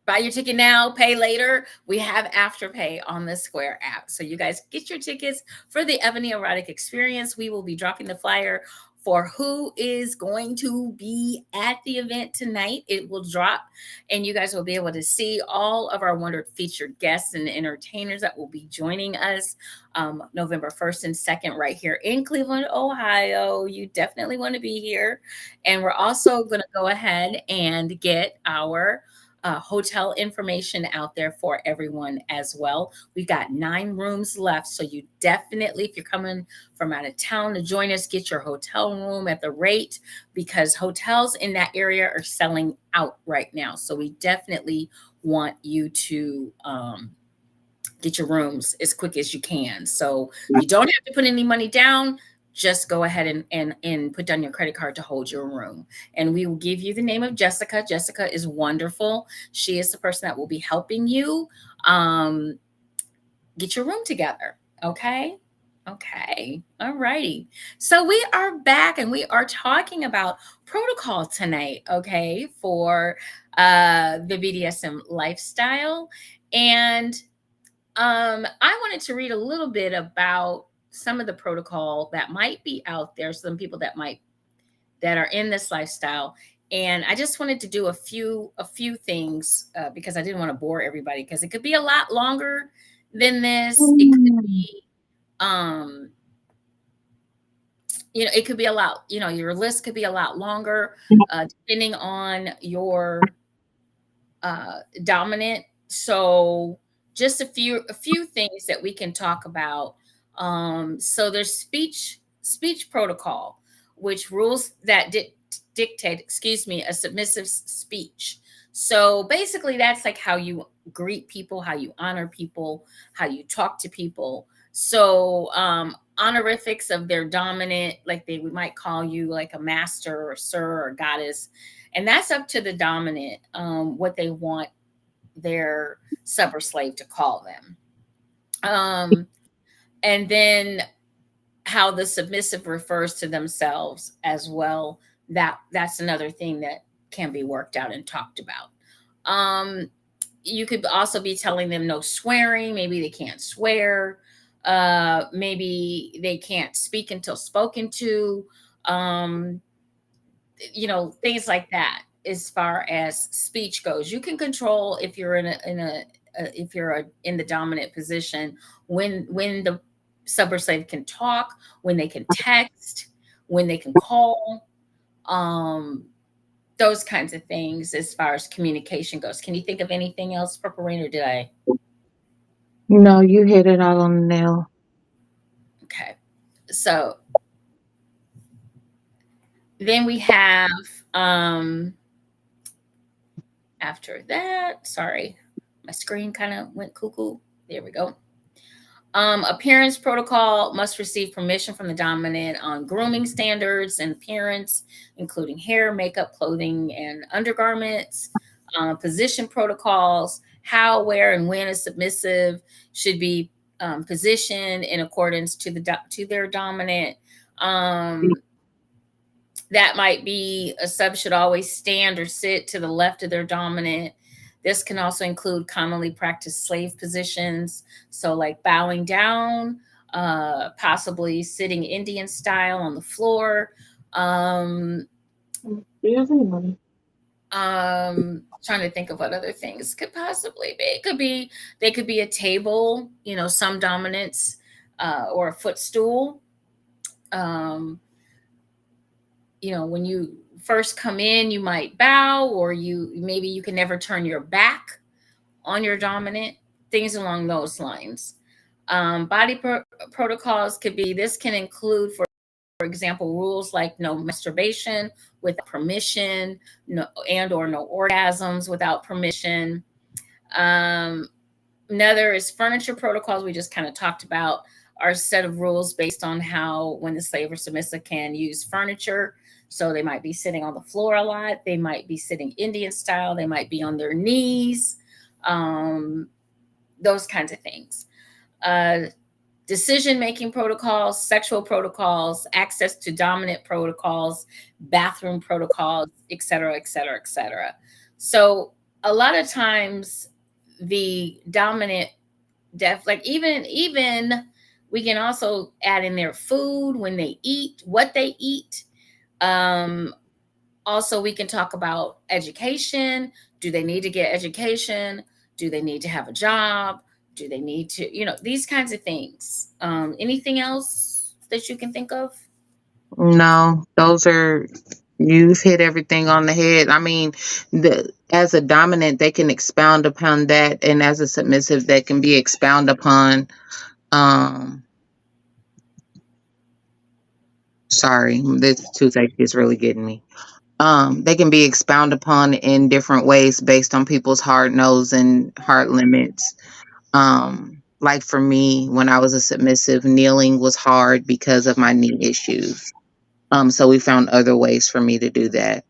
Buy your ticket now, pay later. We have Afterpay on the Square app. So you guys get your tickets for the Ebony Erotic Experience. We will be dropping the flyer for who is going to be at the event tonight. It will drop, and you guys will be able to see all of our wonderful featured guests and entertainers that will be joining us November 1st and 2nd right here in Cleveland, Ohio. You definitely want to be here. And we're also going to go ahead and get our hotel information out there for everyone as well. We've got 9 rooms left. So you definitely, if you're coming from out of town to join us, get your hotel room at the rate, because hotels in that area are selling out right now. So we definitely want you to get your rooms as quick as you can. So you don't have to put any money down. Just go ahead and put down your credit card to hold your room. And we will give you the name of Jessica. Jessica is wonderful. She is the person that will be helping you get your room together. Okay. Okay. All righty. So we are back and we are talking about protocol tonight, okay, for the BDSM lifestyle. And I wanted to read a little bit about some of the protocol that might be out there, some people that are in this lifestyle. And I just wanted to do a few things because I didn't want to bore everybody, because it could be a lot longer than this. It could be it could be a lot, your list could be a lot longer depending on your dominant. So just a few things that we can talk about. So there's speech protocol, which rules that dictate, a submissive speech. So basically, that's like how you greet people, how you honor people, how you talk to people. So honorifics of their dominant, like we might call you like a master or sir or goddess, and that's up to the dominant, what they want their sub or slave to call them. And then how the submissive refers to themselves as well. That's another thing that can be worked out and talked about. You could also be telling them no swearing. Maybe they can't swear. Maybe they can't speak until spoken to. Things like that. As far as speech goes, you can control if you're in the dominant position, when the sub or slave can talk, when they can text, when they can call, those kinds of things as far as communication goes. Can you think of anything else, Purple, or did I?
No, you hit it all on the nail.
Okay. So then we have after that, sorry, my screen kind of went cuckoo. There we go. Appearance protocol must receive permission from the dominant on grooming standards and appearance, including hair, makeup, clothing, and undergarments. Position protocols, how, where, and when a submissive should be positioned in accordance to their dominant. That might be a sub should always stand or sit to the left of their dominant. This can also include commonly practiced slave positions. So like bowing down, possibly sitting Indian style on the floor. Trying to think of what other things could possibly be. They could be a table, some dominants, or a footstool. When you first come in, you might bow, or maybe you can never turn your back on your dominant, things along those lines. Body protocols this can include, for example, rules like no masturbation without permission, no or no orgasms without permission. Another is furniture protocols. We just kind of talked about our set of rules based on how when the slave or submissive can use furniture. So they might be sitting on the floor a lot. They might be sitting Indian style. They might be on their knees. Um, those kinds of things. Uh, Decision making protocols, sexual protocols, access to dominant protocols, bathroom protocols, et cetera, et cetera, et cetera. So a lot of times the dominant like even we can also add in their food, when they eat, what they eat. Um, Also, we can talk about education. Do they need to get education? Do they need to have a job? Do they need to, these kinds of things. Anything else that you can think of?
No, those are, you've hit everything on the head. I mean, as a dominant, they can expound upon that, and as a submissive, that can be expound upon. Um, Sorry, this toothache is really getting me. They can be expound upon in different ways based on people's hard nose and heart limits. Like for me, when I was a submissive, kneeling was hard because of my knee issues. So we found other ways for me to do that.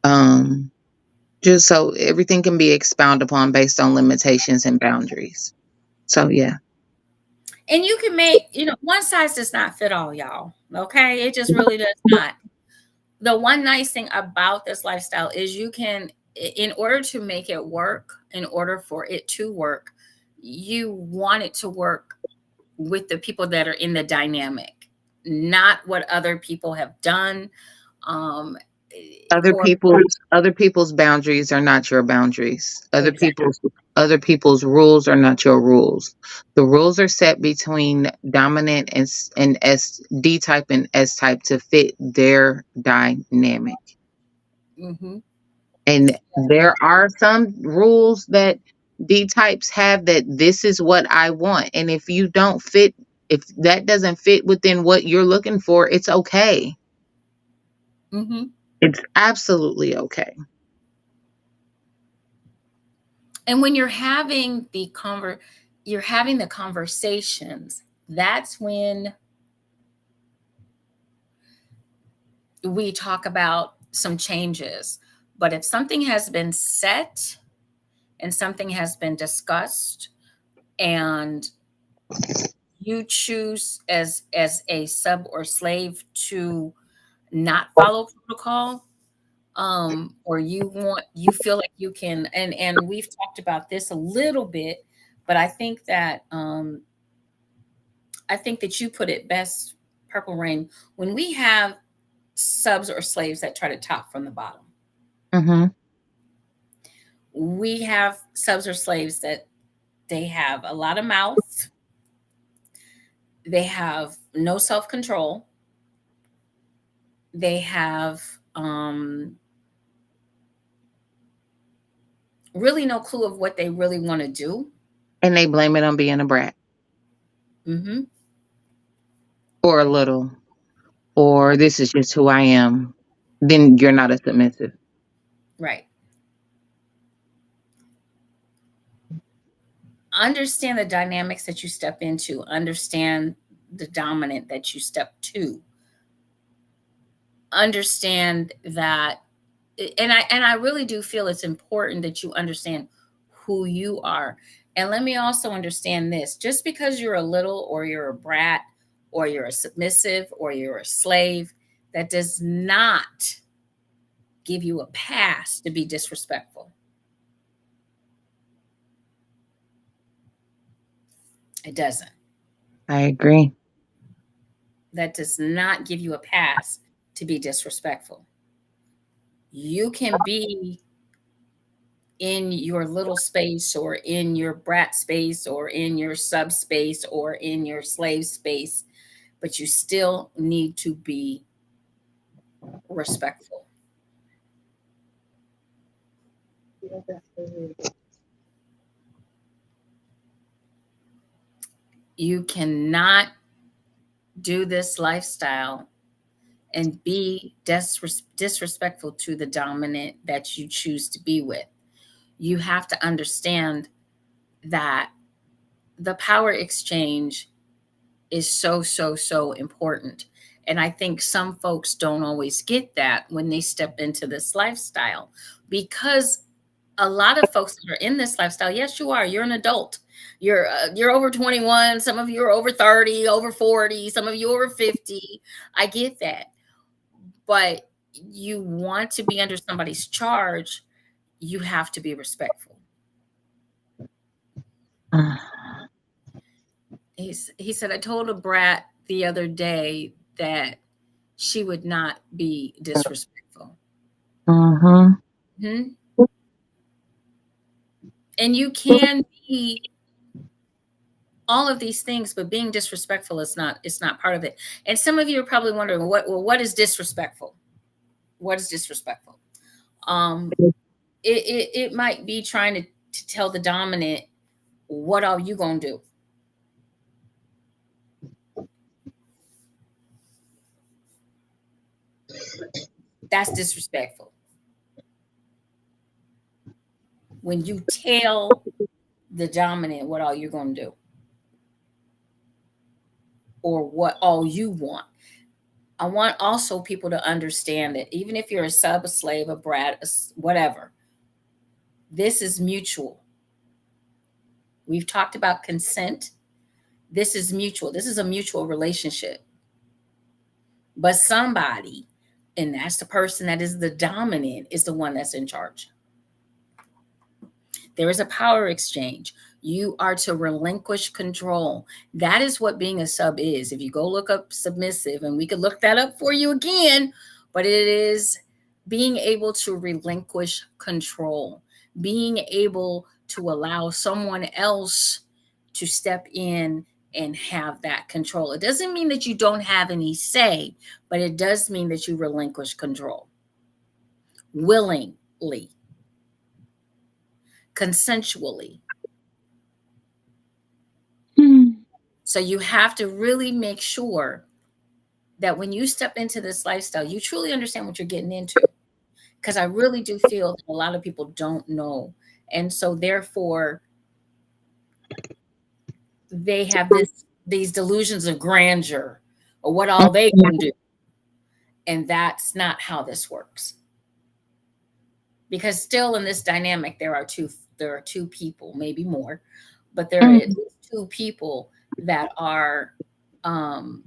Um, just so everything can be expounded upon based on limitations and boundaries. So yeah.
And you can make, one size does not fit all, y'all. Okay. It just really does not. The one nice thing about this lifestyle is you can, in order to make it work, in order for it to work, you want it to work with the people that are in the dynamic, not what other people have done. Um,
Other
or
people's boundaries are not your boundaries.
exactly.
Other people's rules are not your rules. The rules are set between dominant and S D type and S type to fit their dynamic.
Hmm.
And there are some rules that D types have, that this is what I want. And if that doesn't fit within what you're looking for, it's okay.
Hmm.
It's absolutely okay.
And when you're having the conversations, that's when we talk about some changes. But if something has been set and something has been discussed, and you choose as a sub or slave to not follow protocol, or you feel like you can, and we've talked about this a little bit, but I think that you put it best, Purple Rain, when we have subs or slaves that try to top from the bottom.
Hmm.
We have subs or slaves that they have a lot of mouth, they have no self-control, they have really no clue of what they really want to do.
And they blame it on being a brat,
Hmm.
or a little, or this is just who I am. Then you're not a submissive.
Right. Understand the dynamics that you step into, understand the dominant that you step to, understand that, and I really do feel it's important that you understand who you are. And let me also understand this: just because you're a little, or you're a brat, or you're a submissive, or you're a slave, that does not give you a pass to be disrespectful. It doesn't.
I agree.
That does not give you a pass to be disrespectful. You can be in your little space, or in your brat space, or in your sub space, or in your slave space, but you still need to be respectful. You cannot do this lifestyle and be disrespectful to the dominant that you choose to be with. You have to understand that the power exchange is so, so, so important. And I think some folks don't always get that when they step into this lifestyle, because a lot of folks that are in this lifestyle, yes, you are, you're an adult. You're over 21, some of you are over 30, over 40, some of you over 50. I get that. But you want to be under somebody's charge, you have to be respectful. He said, I told a brat the other day that she would not be disrespectful.
Mm-hmm.
Hmm. And you can be all of these things, but being disrespectful is not, it's not part of it. And some of you are probably wondering, what is disrespectful? What is disrespectful? Um, it might be trying to tell the dominant, what are you gonna do? That's disrespectful. When you tell the dominant what all you're gonna do, or what all you want. I want also people to understand that even if you're a sub, a slave, a brat, whatever, this is mutual. We've talked about consent. This is mutual. This is a mutual relationship. But somebody, and that's the person that is the dominant, is the one that's in charge. There is a power exchange. You are to relinquish control. That is what being a sub is. If you go look up submissive, and we could look that up for you again, but it is being able to relinquish control, being able to allow someone else to step in and have that control. It doesn't mean that you don't have any say, but it does mean that you relinquish control willingly, consensually. So you have to really make sure that when you step into this lifestyle, you truly understand what you're getting into. Because I really do feel that a lot of people don't know. And so therefore they have these delusions of grandeur, or what all they can do. And that's not how this works. Because still in this dynamic, there are two people, maybe more, but there are at least two people that are um,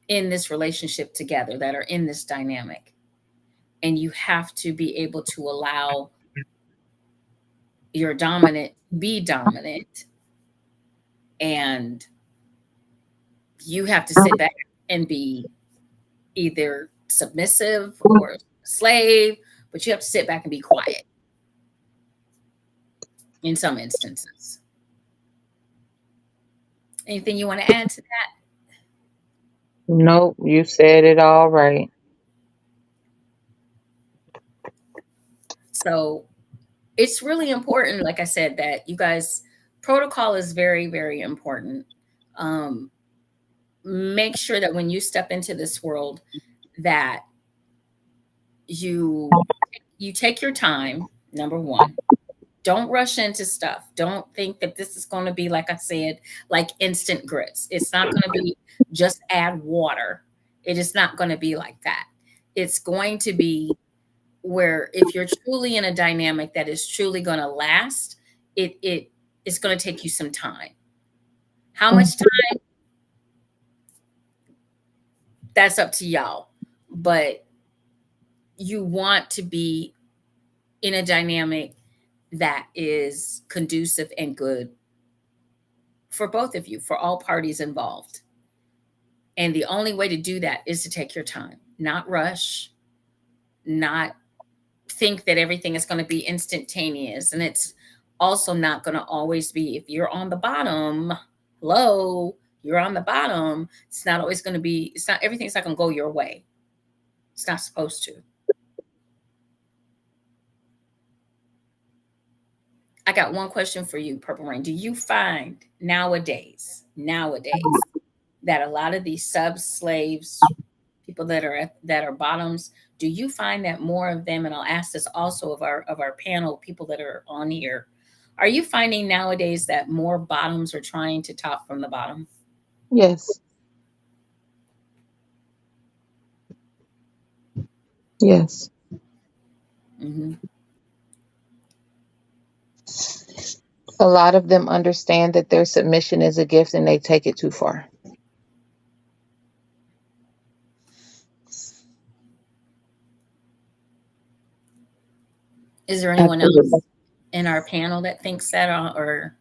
in this relationship together, that are in this dynamic. And you have to be able to allow your dominant be dominant, and you have to sit back and be either submissive or slave, but you have to sit back and be quiet in some instances. Anything you want to add to that?
Nope, you said it all right.
So it's really important, like I said, that you guys, protocol is very, very important. Um, Make sure that when you step into this world, that you you take your time. Number one, don't rush into stuff. Don't think that this is going to be, like I said, like instant grits. It's not going to be just add water. It is not going to be like that. It's going to be where, if you're truly in a dynamic that is truly going to last, it is going to take you some time. How much time? That's up to y'all. But you want to be in a dynamic that is conducive and good for both of you, for all parties involved. And the only way to do that is to take your time, not rush, not think that everything is going to be instantaneous. And it's also not going to always be, if you're on the bottom, hello, you're on the bottom. It's not always going to be, it's not, everything's not going to go your way. It's not supposed to. I got one question for you, Purple Rain. Do you find nowadays, that a lot of these sub slaves, people that are bottoms, do you find that more of them, and I'll ask this also of our panel, people that are on here, Are you finding nowadays that more bottoms are trying to top from the bottom?
Yes. Yes.
Hmm.
A lot of them understand that their submission is a gift and they take it too far.
Is there anyone else
Absolutely.
in our panel that thinks that, or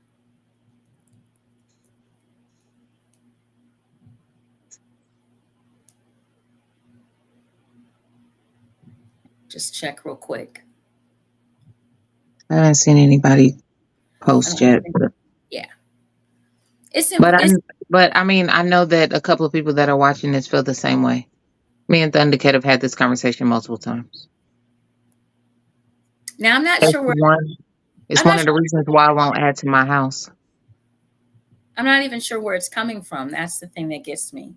just check real quick?
I haven't seen anybody
I
post
don't
yet.
think, yeah. It's
But
simple.
I
It's
but I mean I know that a couple of people that are watching this feel the same way. Me and Thundercat have had this conversation multiple times.
now I'm not
It's
sure where
one it's
I'm
one
not
of
sure
the reasons why I won't add to my house.
I'm not even sure where it's coming from. That's the thing that gets me.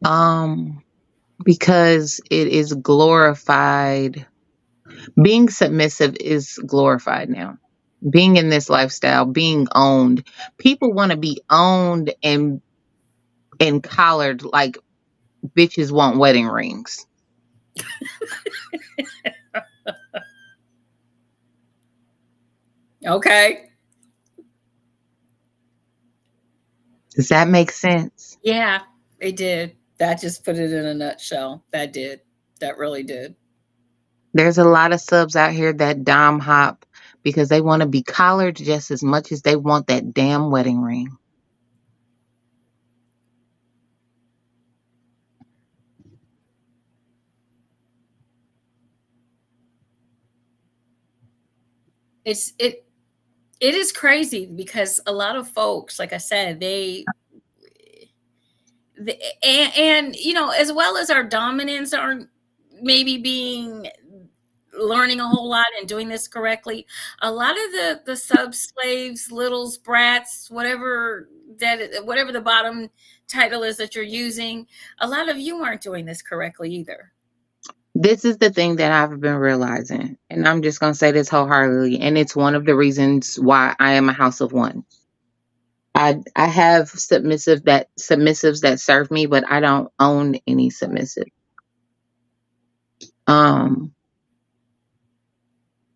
Um because it is glorified. Being submissive is glorified now. Being in this lifestyle, being owned. People want to be owned and collared like bitches want wedding rings.
Okay.
Does that make sense?
Yeah, it did. That just put it in a nutshell. That did. That really did.
There's a lot of subs out here that dom hop because they want to be collared just as much as they want that damn wedding ring.
It's it is crazy because a lot of folks, like I said, and you know, as well as our dominants aren't maybe being learning a whole lot and doing this correctly. A lot of the sub slaves, littles, brats, whatever the bottom title is that you're using, a lot of you aren't doing this correctly either.
This is the thing that I've been realizing, and I'm just going to say this wholeheartedly, and it's one of the reasons why I am a house of one. I have submissives that serve me, but I don't own any submissive. Um,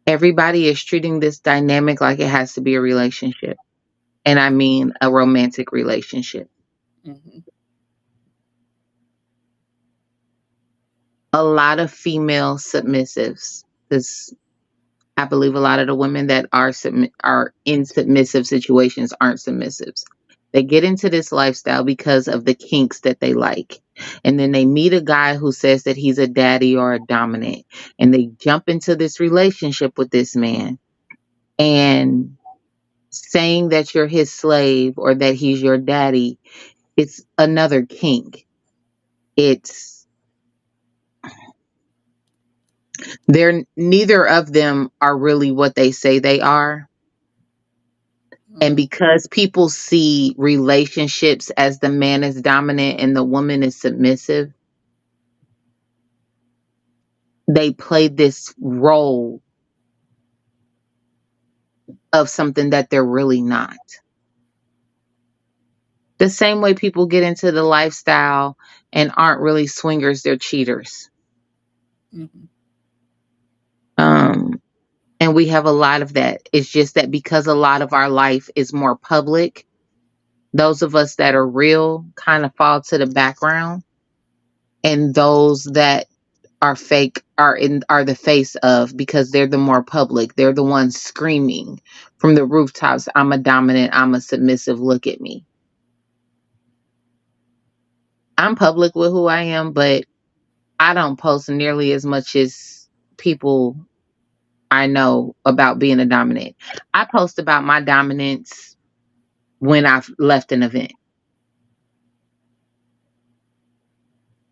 Everybody is treating this dynamic like it has to be a relationship, and I mean a romantic relationship.
Hmm.
A lot of female submissives, because I believe a lot of the women that are in submissive situations aren't submissives. They get into this lifestyle because of the kinks that they like. And then they meet a guy who says that he's a daddy or a dominant. And they jump into this relationship with this man. And saying that you're his slave or that he's your daddy, it's another kink. It's they're neither of them are really what they say they are. And
Hmm.
because people see relationships as the man is dominant and the woman is submissive, they play this role of something that they're really not. The same way people get into the lifestyle and aren't really swingers, they're cheaters.
Hmm.
Um, and we have a lot of that. It's just that because a lot of our life is more public, those of us that are real kind of fall to the background. And those that are fake are the face of because they're the more public. They're the ones screaming from the rooftops, I'm a dominant, I'm a submissive, look at me. I'm public with who I am, but I don't post nearly as much as people I know about being a dominant. I post about my dominance when I've left an event.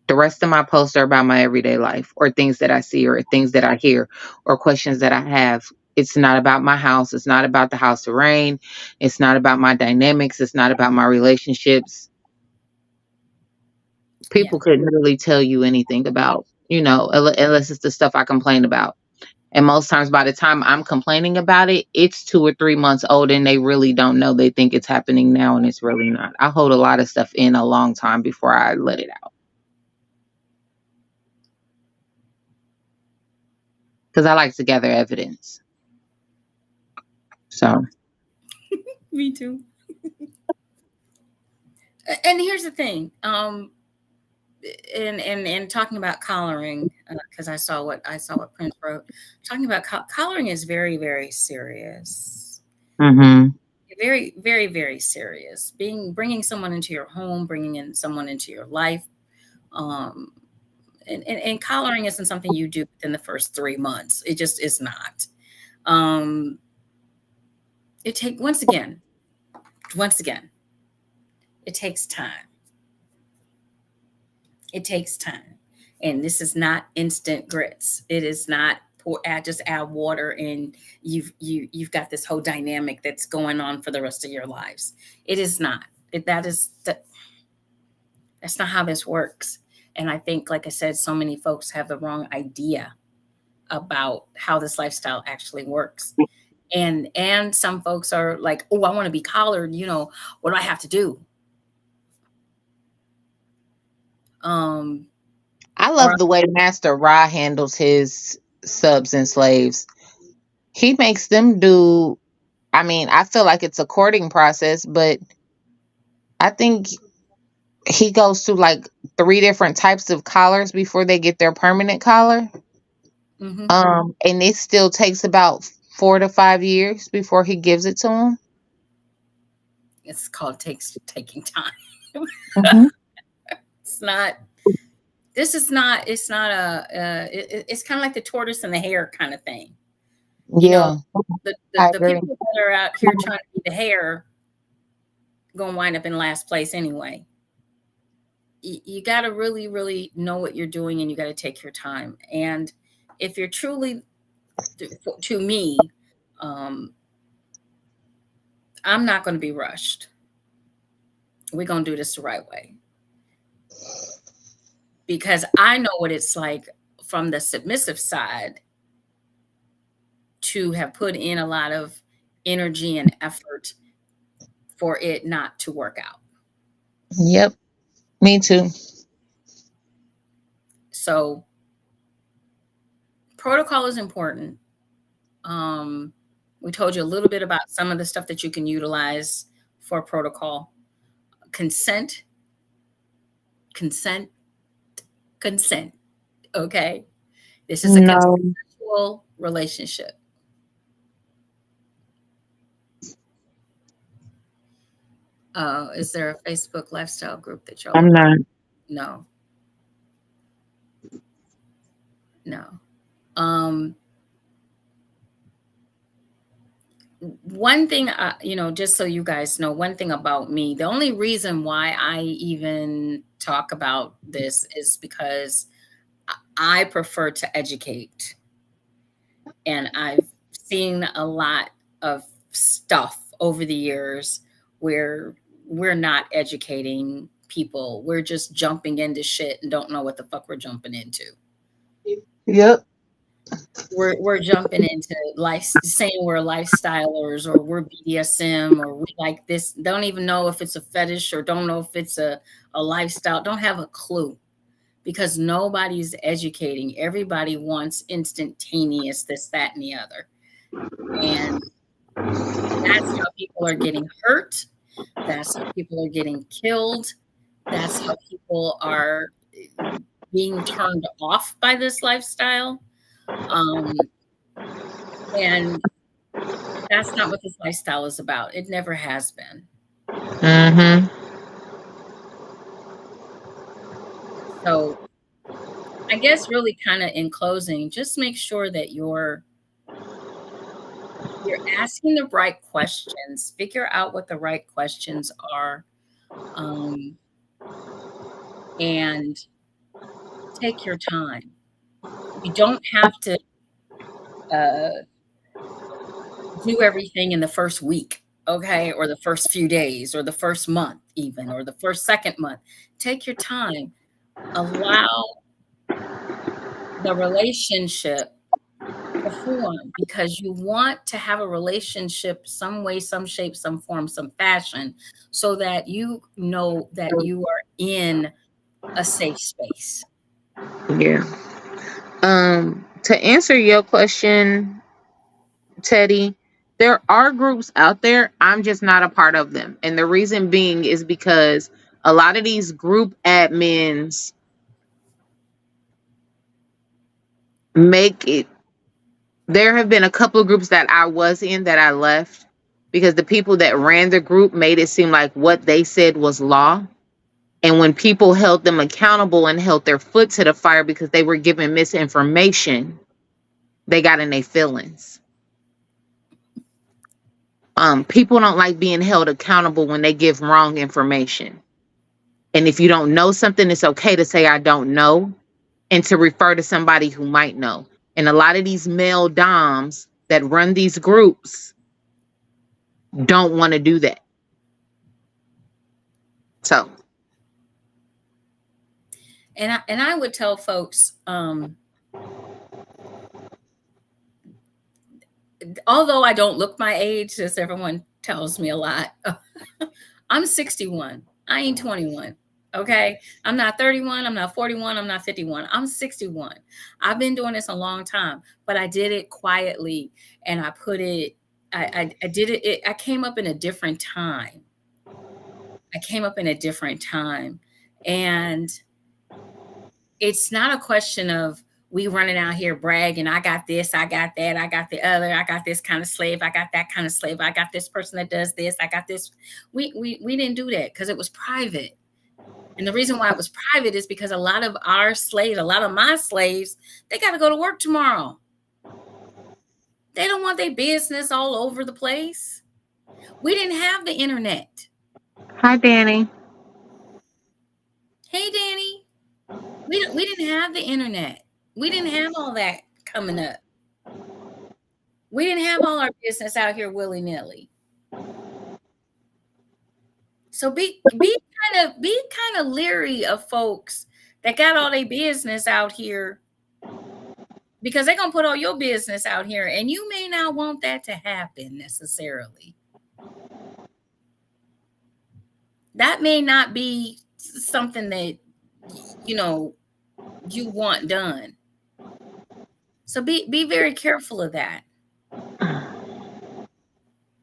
The rest of my posts are about my everyday life or things that I see or things that I hear or questions that I have. It's not about my house. It's not about the house of rain. It's not about my dynamics. It's not about my relationships.
Yeah.
People couldn't really tell you anything about, unless it's the stuff I complain about. And most times, by the time I'm complaining about it, it's 2 or 3 months old, and they really don't know. They think it's happening now, and it's really not. I hold a lot of stuff in a long time before I let it out because I like to gather evidence. So,
Me too. And here's the thing, and talking about collaring, because I saw what Prince wrote. Talking about collaring is very, very serious.
hmm
Very, very, very serious. Bringing someone into your home, bringing in someone into your life, um, and collaring isn't something you do within the first 3 months. It just is not. Um, it take once again, it takes time. It takes time. And this is not instant grits. It is not just add water and you've got this whole dynamic that's going on for the rest of your lives. It is not. That's not how this works. And I think, like I said, so many folks have the wrong idea about how this lifestyle actually works. And some folks are like, oh, I want to be collared, what do I have to do? Um
I
or
love the way Master Ra handles his subs and slaves. He makes them do. I mean, I feel like it's a courting process, but I think he goes through like 3 different types of collars before they get their permanent collar.
mhm.
And it still takes about 4 to 5 years before he gives it to him.
It's called taking time.
hmm
It's not. This is not. It's not it's kind of like the tortoise and the hare kind of thing. You know,
Yeah,
the
I
the
agree.
people that are out here trying to be the hare gonna wind up in last place anyway. You got to really, really know what you're doing, and you got to take your time. And if you're truly, to me, um, I'm not going to be rushed. We're going to do this the right way because I know what it's like from the submissive side to have put in a lot of energy and effort for it not to work out.
Yep, me too.
So protocol is important. Um, we told you a little bit about some of the stuff that you can utilize for protocol. Consent, consent, consent. Okay. This is a
No,
consensual relationship. Is there a Facebook lifestyle group that y'all
I'm
are?
not.
No, no. Um, one thing, just so you guys know, one thing about me, the only reason why I even talk about this is because I prefer to educate. And I've seen a lot of stuff over the years where we're not educating people. We're just jumping into shit and don't know what the fuck we're jumping into.
Yep.
We're jumping into life, saying we're lifestylers or we're BDSM or we like this. Don't even know if it's a fetish or don't know if it's a lifestyle. Don't have a clue because nobody's educating. Everybody wants instantaneous this, that, and the other. And that's how people are getting hurt. That's how people are getting killed. That's how people are being turned off by this lifestyle. Um, and that's not what this lifestyle is about. It never has been.
hmm
So I guess really kind of in closing, just make sure that you're asking the right questions. Figure out what the right questions are. Um, and take your time. You don't have to uh, do everything in the first week, okay, or the first few days, or the first month, even, or the first second month. Take your time. Allow the relationship perform, because you want to have a relationship some way, some shape, some form, some fashion, so that you know that you are in a safe space.
Yeah. To answer your question, Teddy, there are groups out there. I'm just not a part of them. And the reason being is because a lot of these group admins make it. There have been a couple of groups that I was in that I left because the people that ran the group made it seem like what they said was law. And when people held them accountable and held their foot to the fire because they were given misinformation, they got in their feelings. People don't like being held accountable when they give wrong information. And if you don't know something, it's okay to say, I don't know, and to refer to somebody who might know. And a lot of these male doms that run these groups don't want to do that. So,
And I would tell folks, although I don't look my age, as everyone tells me a lot, I'm 61. I ain't 21. Okay. I'm not 31. I'm not 41. I'm not 51. I'm 61. I've been doing this a long time, but I did it quietly, and I put it, I did it. I came up in a different time. I came up in a different time. And it's not a question of we running out here bragging, I got this, I got that, I got the other, I got this kind of slave, I got that kind of slave, I got this person that does this, I got this. We didn't do that because it was private. And the reason why it was private is because a lot of our slaves, a lot of my slaves, they got to go to work tomorrow. They don't want their business all over the place. We didn't have the internet.
hi, Dani.
Hey, Dani, we didn't have the internet. We didn't have all that coming up. We didn't have all our business out here willy-nilly. So be kind of leery of folks that got all their business out here, because they're gonna put all your business out here, and you may not want that to happen necessarily. That may not be something that you know you want done. So be very careful of that.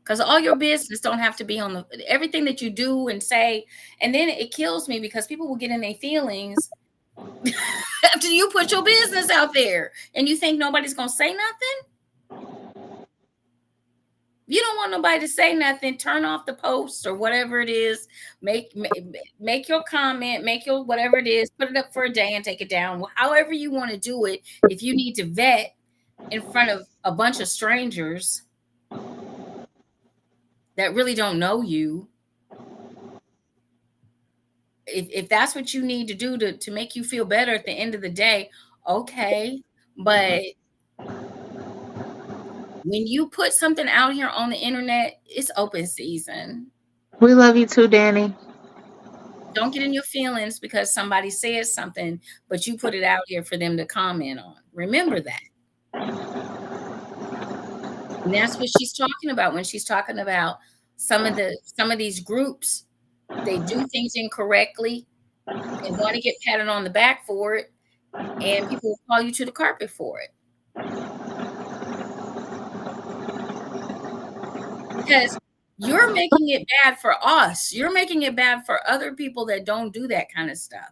Because all your business don't have to be on everything that you do and say. And then it kills me because people will get in their feelings after you put your business out there and you think nobody's going to say nothing. You don't want nobody to say nothing. Turn off the post or whatever it is. Make your comment, make your whatever it is, put it up for a day and take it down. However you want to do it. If you need to vet in front of a bunch of strangers that really don't know you, if that's what you need to do to make you feel better at the end of the day, okay. But when you put something out here on the internet, it's open season.
We love you too, Dani.
Don't get in your feelings because somebody says something, but you put it out here for them to comment on. Remember that. And that's what she's talking about when she's talking about some of these groups. They do things incorrectly and want to get patted on the back for it, and people will call you to the carpet for it. Because you're making it bad for us. You're making it bad for other people that don't do that kind of stuff.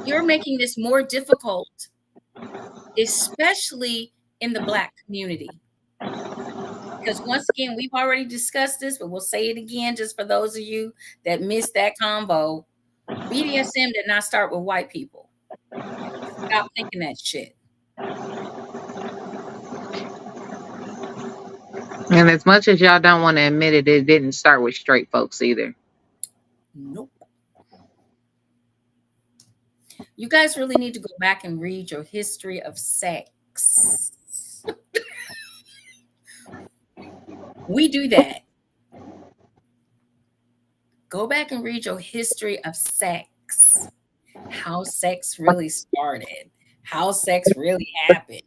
You're making this more difficult, especially in the Black community. Because once again, we've already discussed this, but we'll say it again just for those of you that missed that combo. BDSM did not start with white people. Stop thinking that shit.
And as much as y'all don't want to admit it, it didn't start with straight folks either.
Nope. You guys really need to go back and read your history of sex. We do that. Go back and read your history of sex how sex really started, how sex really happened.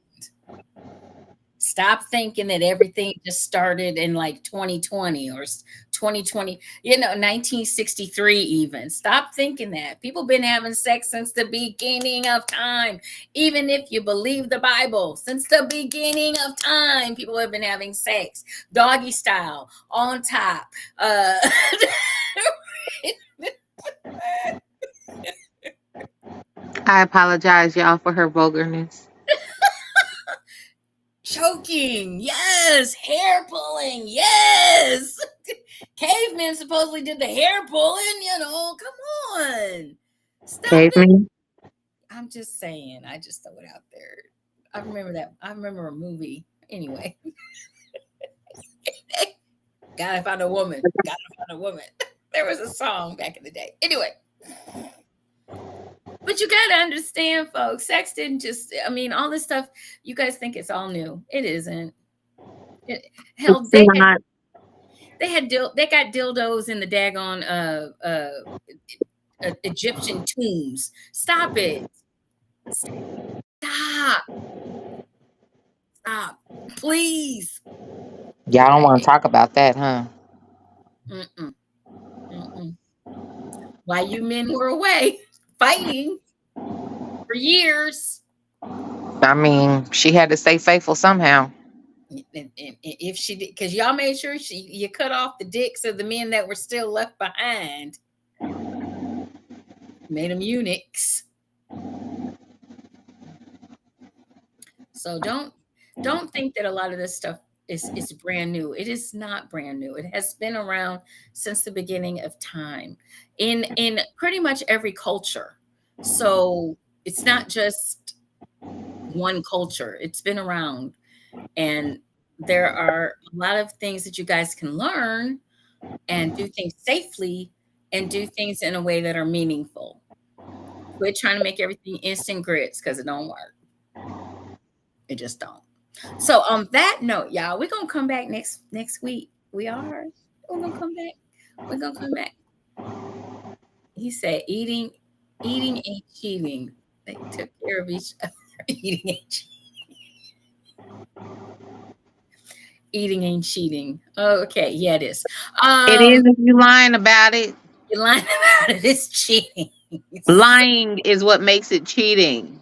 Stop thinking that everything just started in like 2020 or 2020, 1963 even. Stop thinking that. People been having sex since the beginning of time. Even if you believe the Bible, since the beginning of time, people have been having sex. Doggy style, on top.
I apologize, y'all, for her vulgarness.
Choking, yes. Hair pulling, yes. Cavemen supposedly did the hair pulling, come on. Stop it.
Caveman.
I'm just saying, I just throw it out there. I remember that. I remember a movie. Anyway, gotta find a woman. Gotta find a woman. There was a song back in the day. Anyway, but you gotta understand, folks, sex didn't just, all this stuff, you guys think it's all new. It isn't.
It's
Hell,
not.
they got dildos in the daggone Egyptian tombs. Stop it. Stop. Stop. Please.
Y'all don't want to talk about that, huh?
Mm-mm. Mm-mm. While you men were away fighting for years.
I mean, she had to stay faithful somehow.
And if she did, because y'all made sure you cut off the dicks of the men that were still left behind, made them eunuchs. So don't think that a lot of this stuff is brand new. It is not brand new. It has been around since the beginning of time in pretty much every culture. So it's not just one culture. It's been around, and there are a lot of things that you guys can learn and do things safely and do things in a way that are meaningful. Quit trying to make everything instant grits because it don't work. It just don't. So on that note, y'all, we're gonna come back next week. We are. We're gonna come back. We're gonna come back. He said, eating ain't cheating. They took care of each other. Eating ain't eating ain't cheating. Oh, okay, yeah, it is.
It is if you lying about it.
You're lying about it. It's cheating.
Lying is what makes it cheating.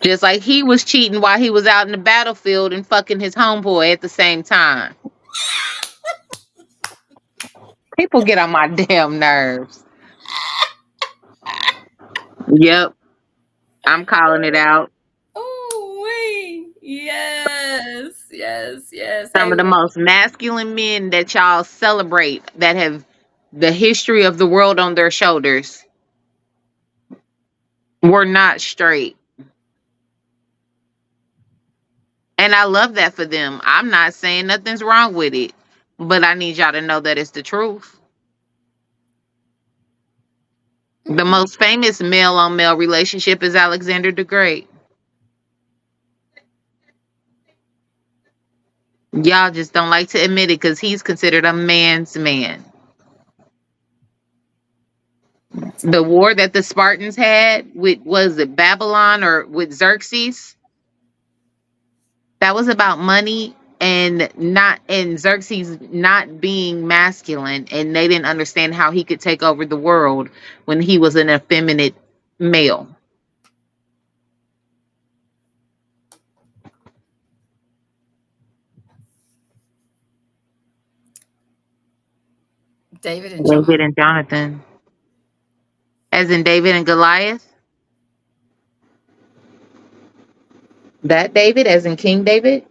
Just like he was cheating while he was out in the battlefield and fucking his homeboy at the same time. People get on my damn nerves. Yep, I'm calling it out.
Oh wait, yes.
Some
Hey,
of the most masculine men that y'all celebrate that have the history of the world on their shoulders were not straight. And I love that for them. I'm not saying nothing's wrong with it, but I need y'all to know that it's the truth. The most famous male on male relationship is Alexander the Great. Y'all just don't like to admit it because he's considered a man's man. The war that the Spartans had with, was it Babylon or with Xerxes? That was about money and Xerxes not being masculine, and they didn't understand how he could take over the world when he was an effeminate male.
David and John.
David and Jonathan. As in David and Goliath? That David, as in King David?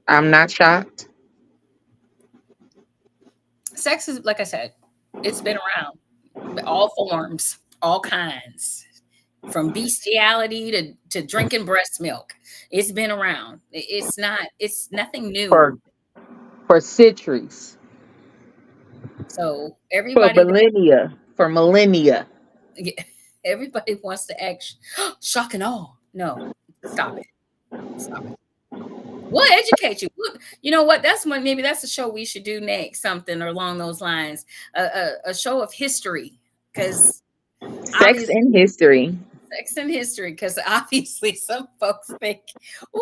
I'm not shocked.
Sex is, like I said, it's been around, all forms, all kinds, from bestiality to drinking breast milk. It's been around. It's not. It's nothing
For
new.
for centuries.
So
For
everybody,
millennia. For millennia.
everybody wants to act shock and awe. No, stop it. Stop it. We'll educate you. You know what? That's one. Maybe that's a show we should do next. Something along those lines. A show of history, because
Sex
obviously
in history.
sex and history. Because obviously some folks think,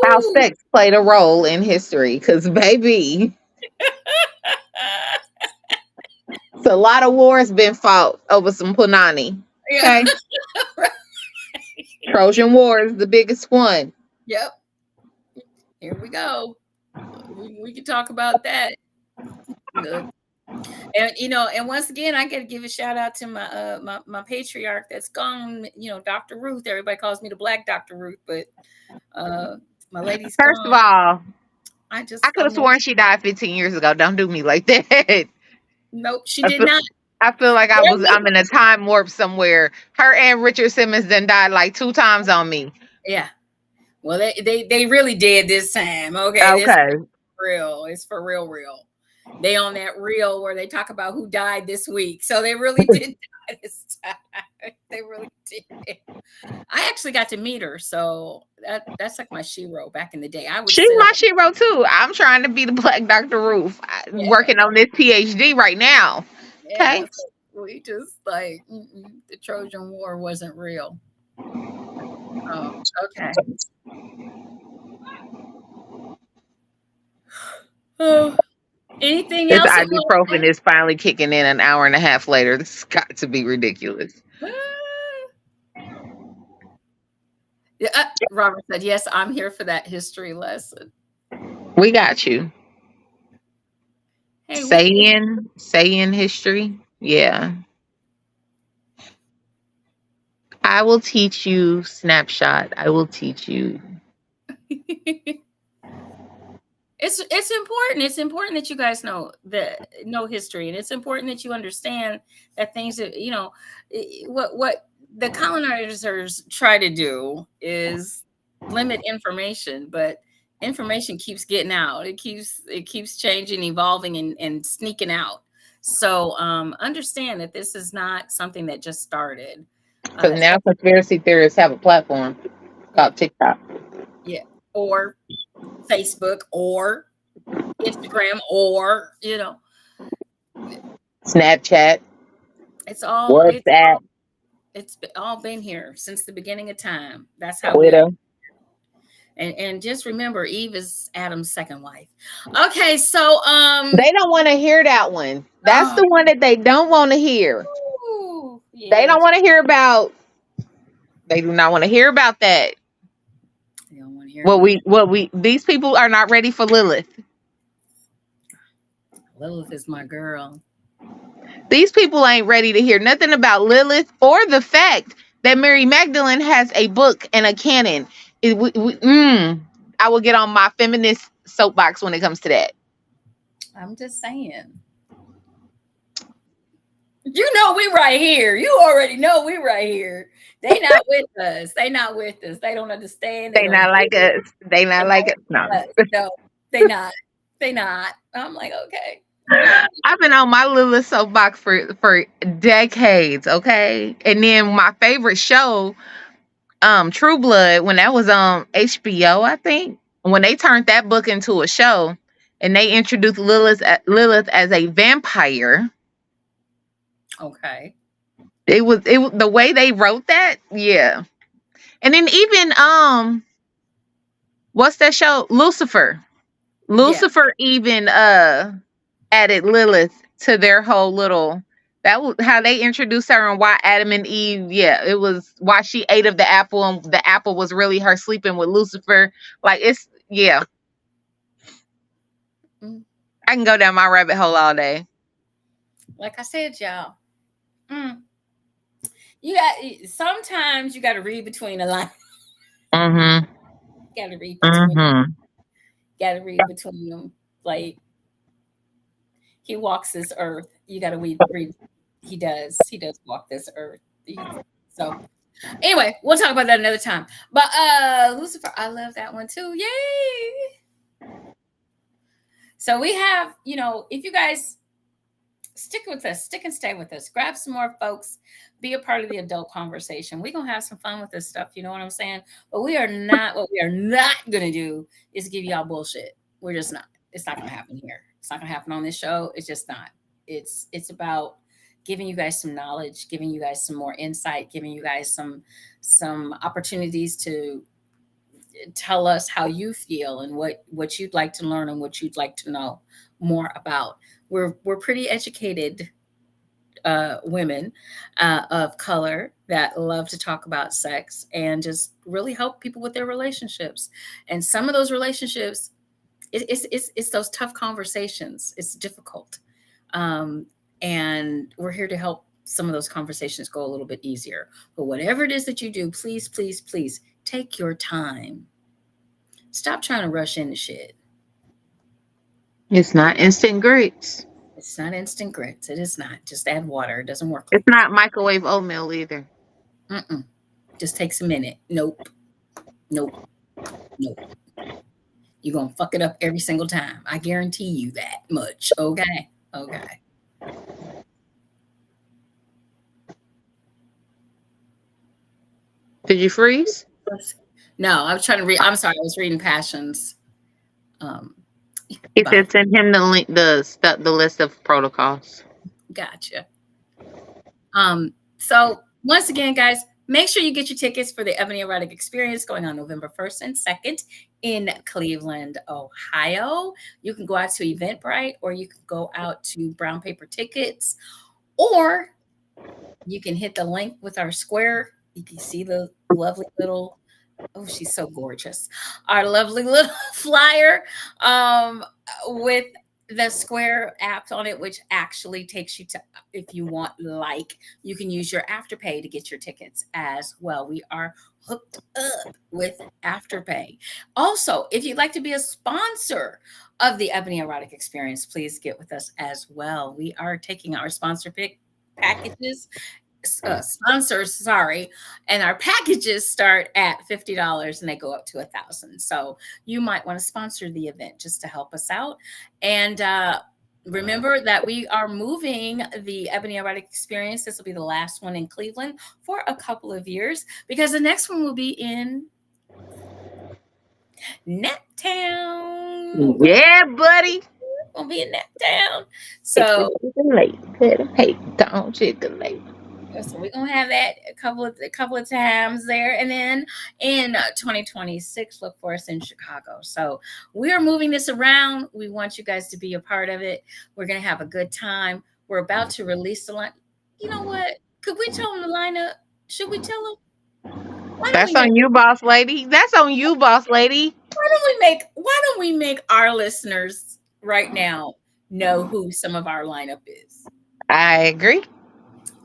How
ooh,
sex played a role in history. Because, baby, it's a lot of wars been fought over some punani.
yeah,
Okay. Trojan War is the biggest one.
yep. Here we go. We can talk about that. Look, and and once again, I got to give a shout out to my patriarch that's gone. Dr. Ruth. Everybody calls me the Black Dr. Ruth, but uh, my lady's
First of
gone.
all, I could
I
have
want.
sworn she died 15 years ago. Don't do me like that.
Nope, she
I
did
feel,
not.
I feel like
They're
I'm in
living.
a time warp somewhere. Her and Richard Simmons then died like 2 times on me.
Yeah. Well, they really did this time. Okay, this
Okay.
real. It's for real, real. They on that reel where they talk about who died this week. So they really did die this time. They really did. I actually got to meet her, so that's like my shero back in the day. I would
She's
sit up.
my shero too. I'm trying to be the Black Dr. Ruth. I'm
Yeah,
working on this PhD right now.
yeah.
Okay.
So we just like the Trojan War wasn't real. Oh, okay. Oh, anything
This
else you want to
ibuprofen is finally kicking in an hour and a half later. This has got to be ridiculous.
say? Yeah, Robert said, "Yes, I'm here for that history lesson."
We got you.
Hey, what?
Say in history. Yeah. I will teach you snapshot. I will teach you.
It's important. It's important that you guys know history, and it's important that you understand that things that what the colonizers try to do is limit information, but information keeps getting out. It keeps changing, evolving, and sneaking out. So understand that this is not something that just started.
Because now
Especially,
conspiracy theorists have a platform
yeah,
called TikTok,
yeah, or Facebook, or Instagram, or
Snapchat,
it's all it's
WhatsApp,
all all been here since the beginning of time. That's how we
Twitter.
and just remember, Eve is Adam's second wife. Okay, so
They don't want to hear that one. That's
oh,
the one that they don't want to hear. They don't
yes,
want to hear about. They do not want to hear about that.
they don't want to hear about that.
These people are not ready for Lilith.
Lilith is my girl.
These people ain't ready to hear nothing about Lilith or the fact that Mary Magdalene has a book and a canon. I will get on my feminist soapbox when it comes to that.
I'm just saying. We right here. You already know we right here. They not with us. They not with us. They don't understand. They
They
don't
not
get
like
it.
us. They
They
not like us. No.
not with us. No, they not. They not. I'm like, okay. All right.
I've been on my Lilith soapbox for decades, okay? And then my favorite show, True Blood, when that was on HBO, I think, when they turned that book into a show and they introduced Lilith as a vampire.
Okay.
It was the way they wrote that, yeah. And then even what's that show? Lucifer.
Yeah.
Lucifer even added Lilith to their whole little, that was how they introduced her, and why Adam and Eve, yeah, it was why she ate of the apple and the apple was really her sleeping with Lucifer. Like, it's, yeah.
Mm.
I can go down my rabbit hole all day.
Like I said, y'all. Mm. Sometimes you got to read between the lines.
Mm-hmm.
Got to read between.
Mm-hmm.
Got to read between them. Like, he walks this earth. You got to read. He does. He does walk this earth. So anyway, we'll talk about that another time. But Lucifer, I love that one too. Yay! So we have, if you guys stick with us, stick and stay with us. Grab some more folks, be a part of the adult conversation. We're gonna have some fun with this stuff, you know what I'm saying? But we are not what we are not gonna do is give y'all bullshit. We're just not. It's not gonna happen here. It's not gonna happen on this show. It's just not. It's about giving you guys some knowledge, giving you guys some more insight, giving you guys some opportunities to tell us how you feel and what you'd like to learn and what you'd like to know more about. We're pretty educated women of color that love to talk about sex and just really help people with their relationships. And some of those relationships, it's those tough conversations. It's difficult, um, and we're here to help some of those conversations go a little bit easier. But whatever it is that you do, please, please, please take your time. Stop trying to rush into shit.
It's not instant grits.
It's not instant grits. It is not. Just add water. It doesn't work
It's
like that.
not microwave oatmeal either.
Mm-mm. Just takes a minute. Nope. Nope. Nope. You're going to fuck it up every single time. I guarantee you that much. Okay. Okay.
Did you freeze?
No, I was trying to read. I'm sorry. I was reading Passions. Um,
He
Bye.
said send him the link, the list of protocols.
Gotcha. So once again, guys, make sure you get your tickets for the Ebony Erotic Experience going on November 1st and 2nd in Cleveland, Ohio. You can go out to Eventbrite or you can go out to Brown Paper Tickets, or you can hit the link with our square. You can see the lovely little, oh, she's so gorgeous. Our lovely little flyer with the Square app on it, which actually takes you to, if you want, like, you can use your Afterpay to get your tickets as well. We are hooked up with Afterpay. Also, if you'd like to be a sponsor of the Ebony Erotic Experience, please get with us as well. We are taking our sponsor pick packages sponsors, sorry, and our packages start at $50 and they go up to 1,000. So you might want to sponsor the event just to help us out. And remember that we are moving the Ebony Erotic Experience. This will be the last one in Cleveland for a couple of years because the next one will be in Naptown.
Yeah, buddy.
We'll be in Naptown. So
Don't chicken.
So we're gonna have that a couple of times there, and then in 2026, look for us in Chicago. So we are moving this around. We want you guys to be a part of it. We're gonna have a good time. We're about to release the line. You know what? Could we tell them the lineup? Should we tell them? Why don't we
That's
make?
on you, boss lady. That's on you, boss lady.
Why don't we make our listeners right now know who some of our lineup is?
I agree.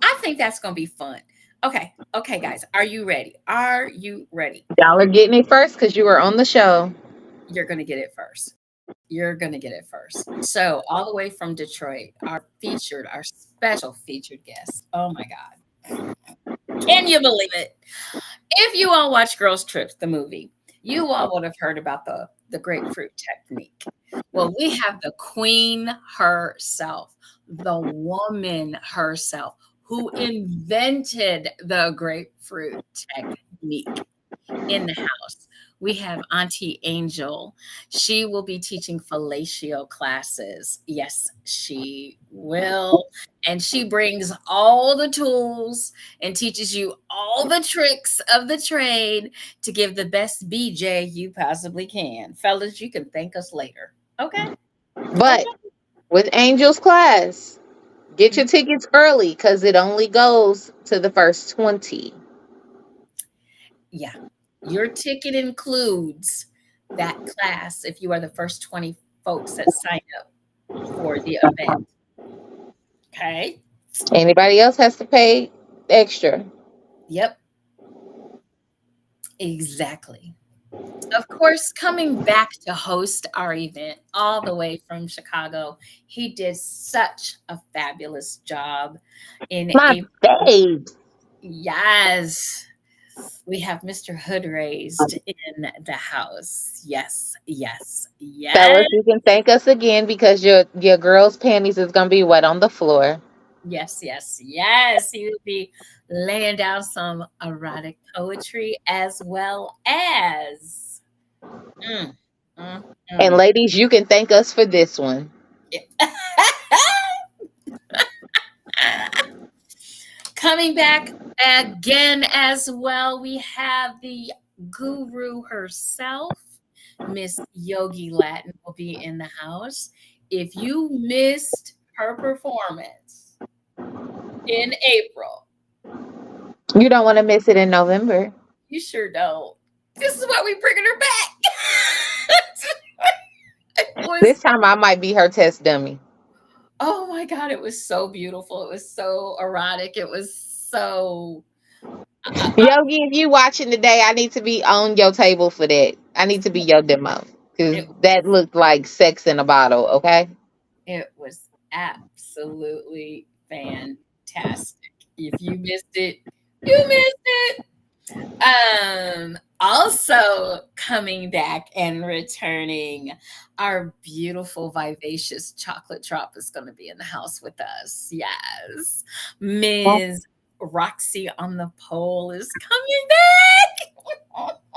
I think that's gonna be fun. Okay, guys, are you ready? Are you ready?
Y'all are getting it first because you were on the show.
You're gonna get it first. You're gonna get it first. So, all the way from Detroit, our special featured guest. Oh my God. Can you believe it? If you all watch Girls Trips, the movie, you all would have heard about the grapefruit technique. Well, we have the queen herself, the woman herself, who invented the grapefruit technique in the house. We have Auntie Angel. She will be teaching fellatio classes. Yes, she will. And she brings all the tools and teaches you all the tricks of the trade to give the best BJ you possibly can. Fellas, you can thank us later. Okay?
But with Angel's class, get your tickets early because it only goes to the first 20.
Yeah. Your ticket includes that class if you are the first 20 folks that sign up for the event. Okay?
Anybody else has to pay extra.
Yep. Exactly. Of course, coming back to host our event all the way from Chicago, he did such a fabulous job in
My
April.
babe.
Yes. We have Mr. Hood raised in the house. Yes, yes, yes,
Fellas, you can thank us again because your girl's panties is gonna be wet on the floor.
yes, yes, yes. He would be laying down some erotic poetry as well as. Mm, mm,
And
mm.
ladies, you can thank us for this one.
Yeah. Coming back again as well, we have the guru herself, Miss Yogi Latin, will be in the house. If you missed her performance in April,
You don't want to miss it in November.
you sure don't. This is why we bringing her back. It was,
This time I might be her test dummy.
oh my God, it was so beautiful. It was so erotic. It was so,
Yogi, if you watching today, I need to be on your table for that. I need to be your demo. Because
it
that looked like sex in a bottle, okay?
It was absolutely fantastic. If you missed it, you missed it. Also coming back and returning, our beautiful, vivacious chocolate drop is going to be in the house with us. Yes. Ms. Roxy on the pole is coming back.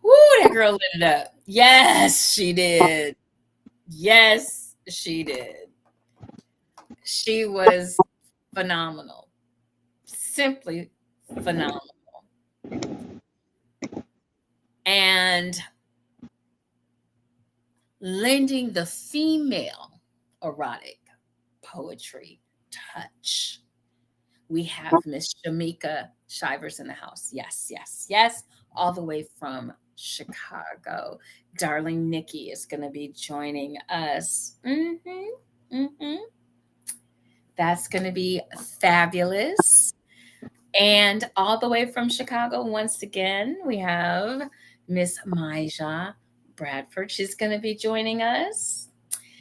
Woo, that girl lit it up. Yes, she did. Yes, she did. She was phenomenal. Simply phenomenal. And lending the female erotic poetry touch. We have Miss Shamika Shivers in the house. Yes, yes, yes. All the way from Chicago. Darling Nikki is going to be joining us. That's going to be fabulous. And all the way from Chicago, once again, we have Miss Maija Bradford. She's going to be joining us.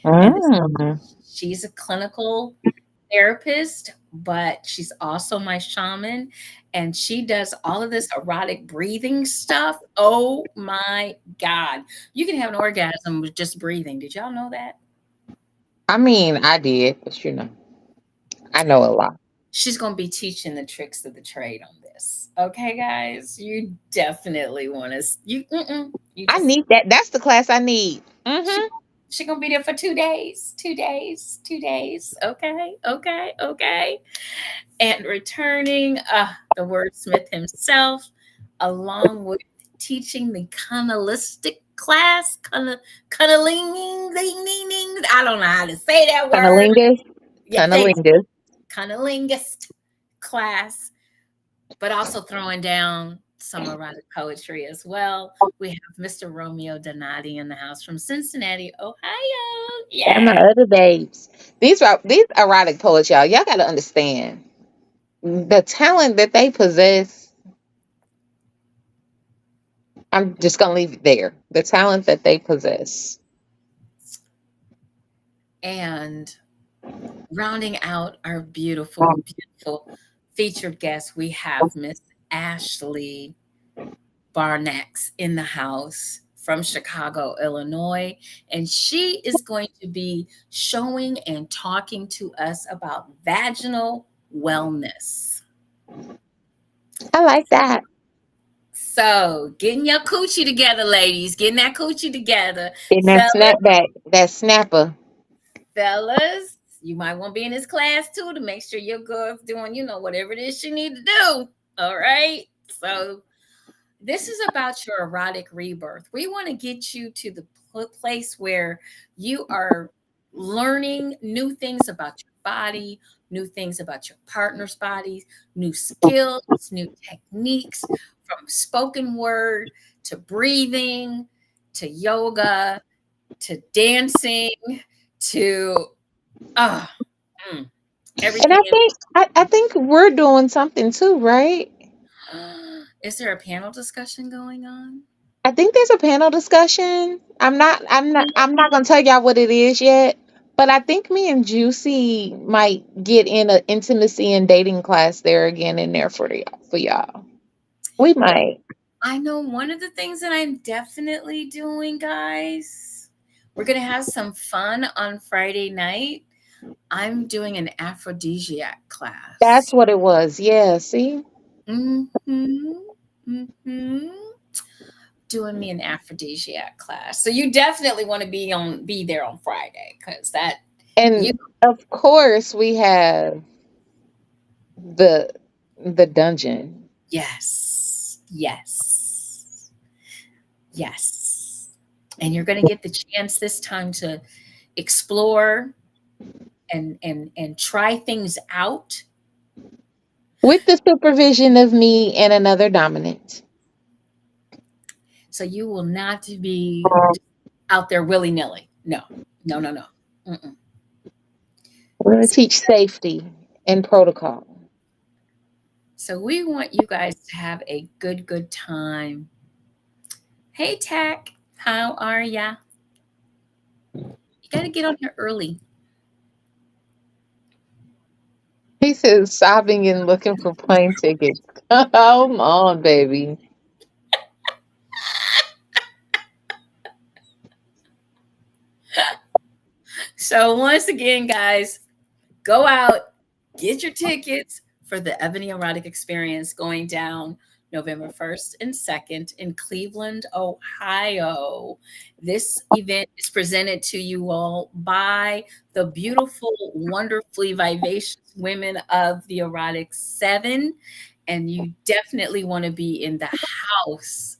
And
Mm.
she's a clinical therapist, but she's also my shaman. And she does all of this erotic breathing stuff. Oh my God. You can have an orgasm with just breathing. Did y'all know that?
I mean, I did, but I know a lot.
She's going to be teaching the tricks of the trade on this. Okay, guys, you definitely want to. You
I
just
need that. That's the class I need.
she
Hmm.
she gonna be there for 2 days, 2 days, 2 days. Okay, okay, okay. And returning, the wordsmith himself, along with teaching the canalistic class, cunnilingus. I don't know how to say that word.
Cunnilingus.
Yeah, thanks,
Cunnilingus.
cunnilingus class, but also throwing down some erotic poetry as well. We have Mr. Romeo Donati in the house from Cincinnati, Ohio.
And my
Yeah.
other babes. These erotic poets, y'all. Y'all gotta understand the talent that they possess. I'm just gonna leave it there. The talent that they possess.
And rounding out our beautiful, beautiful featured guest, we have Miss Ashley Barnax in the house from Chicago, Illinois. And she is going to be showing and talking to us about vaginal wellness.
I like that.
So, getting your coochie together, ladies. Getting that coochie together.
And that
Fellas,
snapback, that snapper.
fellas, you might want to be in this class too to make sure your girl's doing, whatever it is she need to do. All right. So, this is about your erotic rebirth. We want to get you to the place where you are learning new things about your body, new things about your partner's bodies, new skills, new techniques from spoken word to breathing to yoga to dancing to uh, mm,
And
everything.
I think we're doing something too, right?
Is there a panel discussion going on?
I think there's a panel discussion. I'm not gonna tell y'all what it is yet, But I think me and Juicy might get in an intimacy and dating class there again in there for y'all. We might.
I know one of the things that I'm definitely doing, guys. We're going to have some fun on Friday night. I'm doing an aphrodisiac
That's
class.
what it was. Yeah, see?
Mhm. Mhm. Doing me an aphrodisiac class. So you definitely want to be there on Friday cuz that you
And of course we have the the dungeon.
yes. Yes. Yes. And you're going to get the chance this time to explore and try things out.
With the supervision of me and another dominant.
So you will not be out there willy-nilly. No. No, no, no. Mm-mm.
We're going to
So,
teach safety and protocol.
so we want you guys to have a good time. Hey, Tack, how are ya? You got to get on here early.
He says sobbing and looking for plane tickets. Come on, baby.
So once again, guys, go out, get your tickets for the Ebony Erotic Experience going down November 1st and 2nd in Cleveland, Ohio. This event is presented to you all by the beautiful, wonderfully vivacious women of the Erotic Seven. And you definitely want to be in the house.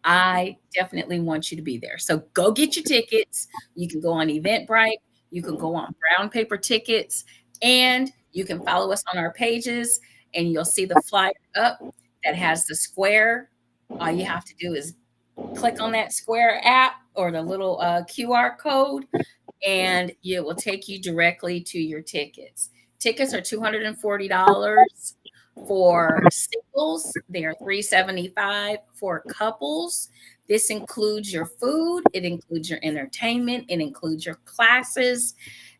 I definitely want you to be there. So go get your tickets. You can go on Eventbrite, you can go on Brown Paper Tickets, and you can follow us on our pages and you'll see the flyer up that has the square. All you have to do is click on that square app or the little QR code and it will take you directly to your tickets. Tickets are $240 for singles. They are $375 for couples. This includes your food, it includes your entertainment, it includes your classes.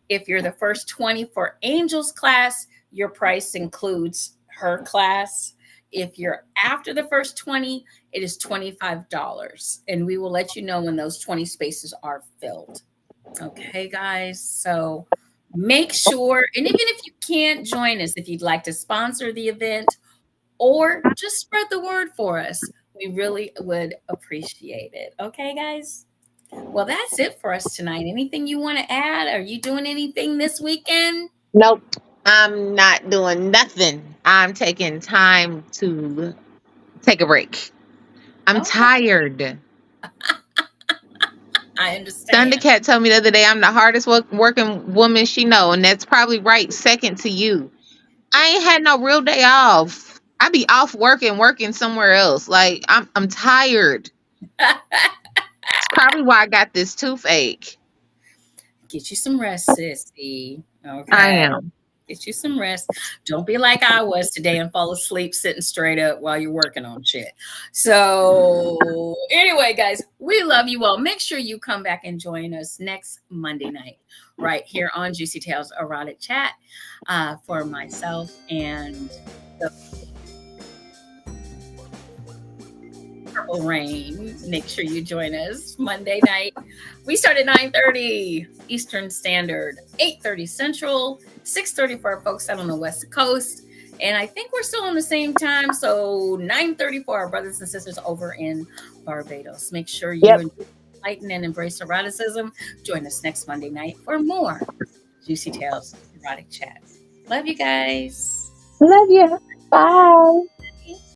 If you're the first 20 for Angel's class, your price includes her class. If you're after the first 20, it is $25. And we will let you know when those 20 spaces are filled. Okay, guys. So make sure, and even if you can't join us, if you'd like to sponsor the event or just spread the word for us, we really would appreciate it. Okay, guys. Well, that's it for us tonight. Anything you want to add? Are you doing anything this weekend?
Nope. I'm not doing nothing. I'm taking time to take a break. I'm
Okay,
tired.
I understand.
Thundercat told me the other day I'm the hardest working woman she know, and that's probably right, second to you. I ain't had no real day off. I be off working somewhere else. Like I'm tired. It's probably why I got this toothache.
Get you some rest, sissy.
I
Okay.
am.
Get you some rest. Don't be like I was today and fall asleep sitting straight up while you're working on shit. So, anyway, guys, we love you all. Make sure you come back and join us next Monday night right here on Juicy Tales Erotic Chat for myself and the Purple Rain. Make sure you join us Monday night. We start at 9:30 Eastern Standard, 8:30 Central, 6:30 for our folks out on the West Coast. And I think we're still on the same time. So 9:30 for our brothers and sisters over in Barbados. Make sure
Yep.
you enlighten and embrace eroticism. Join us next Monday night for more Juicy Tales Erotic Chat. Love you guys.
Love you. Bye.